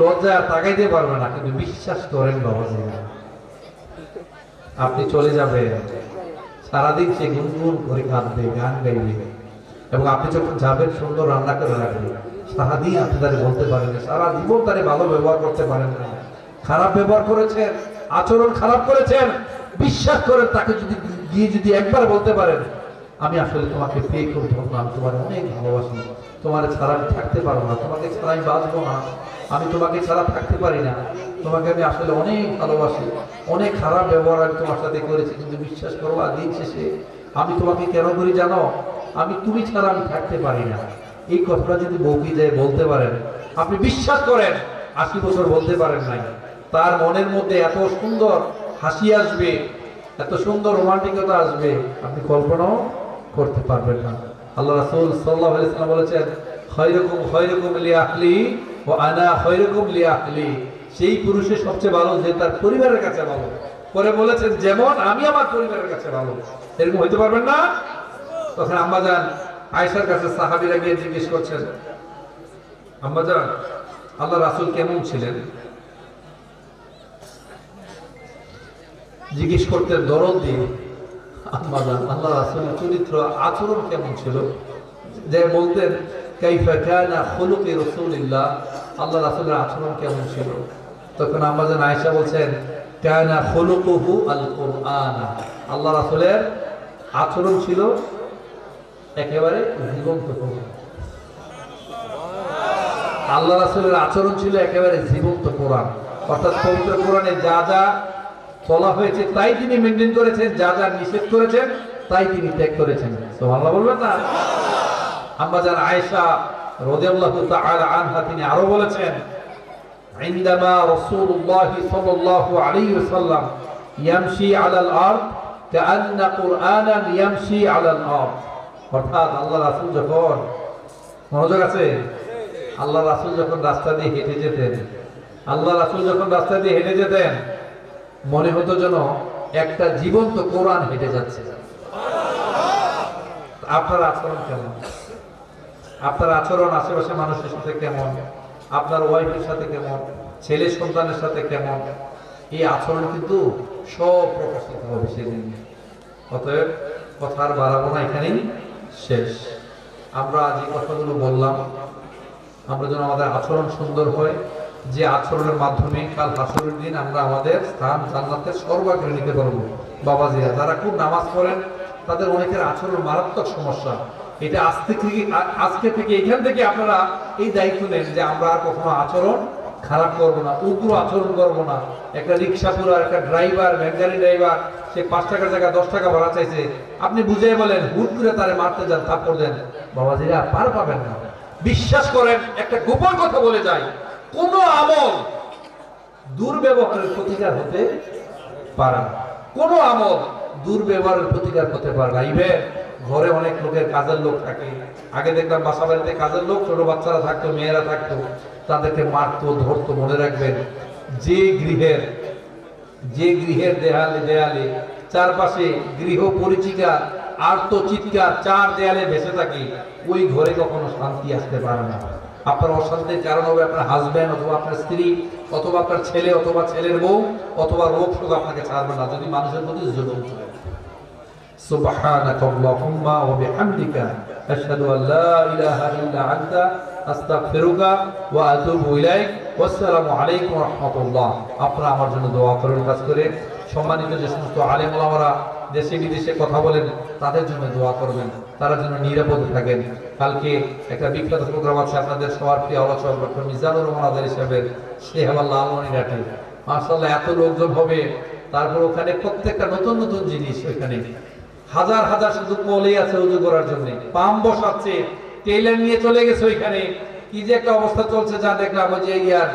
লজ্জায় আর তাকাইতে পারবে না। কিন্তু বিশ্বাস করেন বাবাজিরা, আপনি চলে যাবেন, সারাদিন সে গুনগুন করে কাঁদবে, গান গাইবে, এবং আপনি যখন যাবেন সুন্দর রান্না করে রাখবেন। সারাদিন আপনি তারে বলতে পারেন না, সারা জীবন তারে ভালো ব্যবহার করতে পারেন না, খারাপ ব্যবহার করেছেন, আচরণ খারাপ করেছেন। বিশ্বাস করেন, তাকে যদি একবার বলতে পারেন আমি আসলে তোমাকে পেয়ে খুব ধন্য, আমি তোমার অনেক ভালোবাসি, তোমার ছাড়া আমি থাকতে পারবো না, তোমাকে ছাড়া আমি বাঁচবো না, আমি তোমাকে ছাড়া থাকতে পারি না, তোমাকে আমি আসলে অনেক ভালোবাসি, অনেক খারাপ ব্যবহার আমি তোমার সাথে করেছি, কিন্তু বিশ্বাস করো দিন শেষে আমি তোমাকে কেন করি জানো? তুমি ছাড়া আমি থাকতে পারি না। এই কথাটা যদি বউকে যায় বলতে পারেন, আপনি বিশ্বাস করেন 80 বছর বলতে পারেন নাই, তার মনের মধ্যে এত সুন্দর হাসি আসবে, এত সুন্দর রোমান্টিকতা আসবে, আপনি কল্পনাও করতে পারবেন না। আল্লাহ রাসূল সাল্লাল্লাহু আলাইহি ওয়াসাল্লাম বলেছেন, খয়রুকুম লিআহলি ওয়া আনা খয়রুকুম লিআহলি। সেই পুরুষের সবচেয়ে ভালো যে তার পরিবারের কাছে ভালো। পরে বলেছেন, যেমন আমি আমার পরিবারের কাছে ভালো। এরকম হইতে পারবেন না? তখন আম্মা জান আয়েশার কাছে সাহাবীরা গিয়ে জিজ্ঞেস করছেন, আম্মা জান আল্লাহ রাসূল কেমন ছিলেন? জিজ্ঞেস করতেন দরদ দিয়ে, আম্মা জান আল্লাহ রাসূলের চরিত্র আচরণ কেমন ছিল? যে বলতেন কাইফা কানা খুলুকি রাসূলিল্লাহ, আল্লাহ রাসূলের আচরণ কেমন ছিল? তখন আম্মা জান আয়েশা বলছেন, কানা খুলুকুহু আল কুরআন, আল্লাহ রাসূলের আচরণ ছিল একেবারে জীবন্ত কোরআন। আল্লাহ রাসূলের আচরণ ছিল একেবারে জীবন্ত কোরআন। অর্থাৎ পবিত্র কোরআনে যা যা বলা হয়েছে তাই তিনি মেনটেন করেছেন, যা যা নিষেধ করেছেন তাই তিনি ত্যাগ করেছেন। সুবহানাল্লাহ বলবেন না? আম্মা জান আয়েশা রাদিয়াল্লাহু তাআলা আনহা তিনি আরো বলেছেন, ইনদামা রাসূলুল্লাহ সাল্লাল্লাহু আলাইহি ওয়াসাল্লাম ইয়ামশি আলাল আরদ কাআন্না কুরআনান ইয়ামশি আলাল আরদ। অর্থাৎ আল্লাহ রাসূল যখন, মনোযোগ আছে, আল্লাহ রাসূল যখন রাস্তা দিয়ে হেঁটে যেতেন, মনে হতো যেন একটা জীবন্ত কোরআন হেঁটে যাচ্ছে। আপনার আচরণ কেমন? আপনার আচরণ আশেপাশে মানুষের সাথে কেমন? আপনার ওয়াইফের সাথে কেমন? ছেলে সন্তানের সাথে কেমন? এই আচরণ কিন্তু সব প্রকাশিত হবে সেদিন। অতএব কথা আর বাড়াবো না, এখানেই শেষ। আমরা যে কথাগুলো বললাম, আমরা যেন আমাদের আচরণ সুন্দর হয়, যে আচরণের মাধ্যমে কাল হাসরের দিন আমরা আমাদের স্থান জান্নাতের সর্বাগ্রে নিতে পারবো। বাবাজিরা যারা খুব নামাজ পড়েন তাদের অনেকের আচরণ মারাত্মক সমস্যা। এটা আজকে থেকে এখান থেকে আপনারা এই দায়িত্ব নেন যে আমরা আর কখনো আচরণ খারাপ করবো না, উগ্র আচরণ করবো না। একটা রিক্সা পুরার, একটা ড্রাইভার, ভ্যানগাড়ি ড্রাইভার, সে 5 টাকার জায়গায় 10 টাকা ভাড়া চাইছে, আপনি বুঝিয়ে বলেন, হুট করে তারে মারতে যান, থাপ্পড় দেন, বাবাজিরা পার পাবেন না। বিশ্বাস করেন, একটা গোপন কথা বলে যায়, কোন আমল দুর্ব্যবহারের প্রতিকার হতে পারে না। কোন আমল দুর্ব্যবহারের প্রতিকার হতে পারে না। ইভেন ঘরে অনেক লোকের কাজের লোক থাকে, আগে দেখলাম বাসা বাড়িতে কাজের লোক, ছোট বাচ্চারা থাকতো, মেয়েরা থাকতো, তাদেরকে মারতো, ধরতো। মনে রাখবেন, যে গৃহের দেয়ালে দেয়ালে চারপাশে গৃহ পরিচিকা আর্ত চিৎকার চার দেয়ালে ভেসে থাকে, ওই ঘরে কখনো শান্তি আসতে পারে না। আপনার অশান্তির কারণ হবে আপনার হাজব্যান্ড অথবা আপনার স্ত্রী অথবা আপনার ছেলে অথবা ছেলের বউ অথবা রোগ শোক আপনাকে ছাড়বে না, যদি মানুষের প্রতি জুলুম চলে। সুবহানাকাল্লাহুম্মা ওয়া বিহামদিকা আশহাদু আল লা ইলাহা ইল্লা আনতা আস্তাগফিরুকা ওয়া আতুবু ইলাইক। আসসালামু আলাইকুম ওয়া রাহমাতুল্লাহ। আপনারা আমার জন্য দোয়া করেন, কাজ করে। সম্মানিত যে সমস্ত আলেম ওলামারা দেশে বিদেশে কথা বলেন, তাদের জন্য দোয়া করবেন, তারা যেন নিরাপদে থাকেন। কালকে একটা বিখ্যাত প্রোগ্রাম আছে আপনাদের সবার প্রিয় আলোচক ডক্টর মিজানুর রহমান আজারি সাহেবের, শেহবাল্লাহ আলমনিরাটে। মাশাআল্লাহ এত লোকজন হবে, তারপর ওখানে প্রত্যেকটা নতুন নতুন জিনিস, ওইখানে হাজার হাজার শুধু কলেই আছে উজু করার জন্য, পাম বসাচ্ছে, টেইলার নিয়ে চলে গেছে ওইখানে। কি যে একটা অবস্থা চলছে, যা দেখলাম ওই যে ইয়ার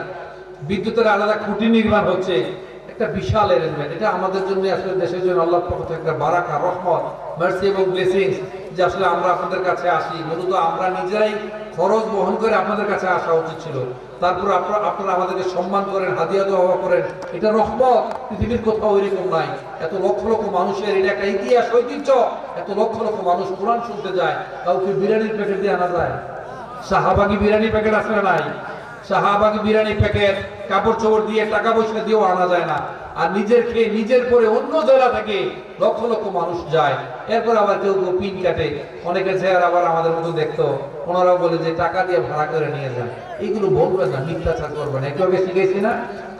বিদ্যুতের আলাদা খুঁটি নির্মাণ হচ্ছে, একটা বিশাল অ্যারেঞ্জমেন্ট। এটা আমাদের জন্য আসলে দেশের জন্য আল্লাহর পক্ষ থেকে একটা বারাকা, রহমত, মার্সি এবং ব্লেসিংস, যে আসলে আমরা আপনাদের কাছে আসি। মূলত আমরা নিজেরাই খরচ বহন করে আপনাদের কাছে আসা উচিত ছিল। তারপর আপনারা আমাদেরকে সম্মান করেন, হাদিয়া দেওয়া করেন, এটা রহমত। পৃথিবীর কোথাও এরকম নাই। এত লক্ষ লক্ষ মানুষের এটা একটা ইতিহাস, ঐতিহ্য। এত লক্ষ লক্ষ মানুষ কোরআন শুনতে যায়, কাউকে বিরিয়ানির প্যাকেট দিয়ে আনা যায়। শাহবাগী বিরিয়ানি প্যাকেট আছে না? নাই। শাহবাগী বিরিয়ানি প্যাকেট কাপড় চোপড় দিয়ে টাকা পয়সা দিয়েও আনা যায় না। আর নিজের খেয়ে নিজের পরে অন্য জেলা থেকে লক্ষ লক্ষ মানুষ যায়। এরপর আবার কেউ কেউ পিন কাটে, অনেকের চেহারা আবার আমাদের মতো দেখতো, ওনারাও বলে যে টাকা দিয়ে ভাড়া করে নিয়ে যান। এইগুলো বলবেন না, মিথ্যাচার করবেন না। একটু আগে শিখেছি না,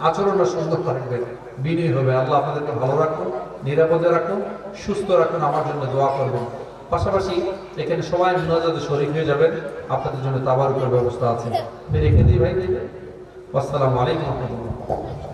আচরণটা সুন্দর রাখবেন, বিনয়ী হবে। আল্লাহ আপনাদেরকে ভালো রাখুন, নিরাপদে রাখুন, সুস্থ রাখুন। আমার জন্য দোয়া করবেন। পাশাপাশি এখানে সবাই মুনাজাতে শরীক হয়ে যাবেন, আপনাদের জন্য তাবারুকের ব্যবস্থা আছে। রেখে দিই ভাই। আসসালামু আলাইকুম ওয়া রাহমাতুল্লাহ।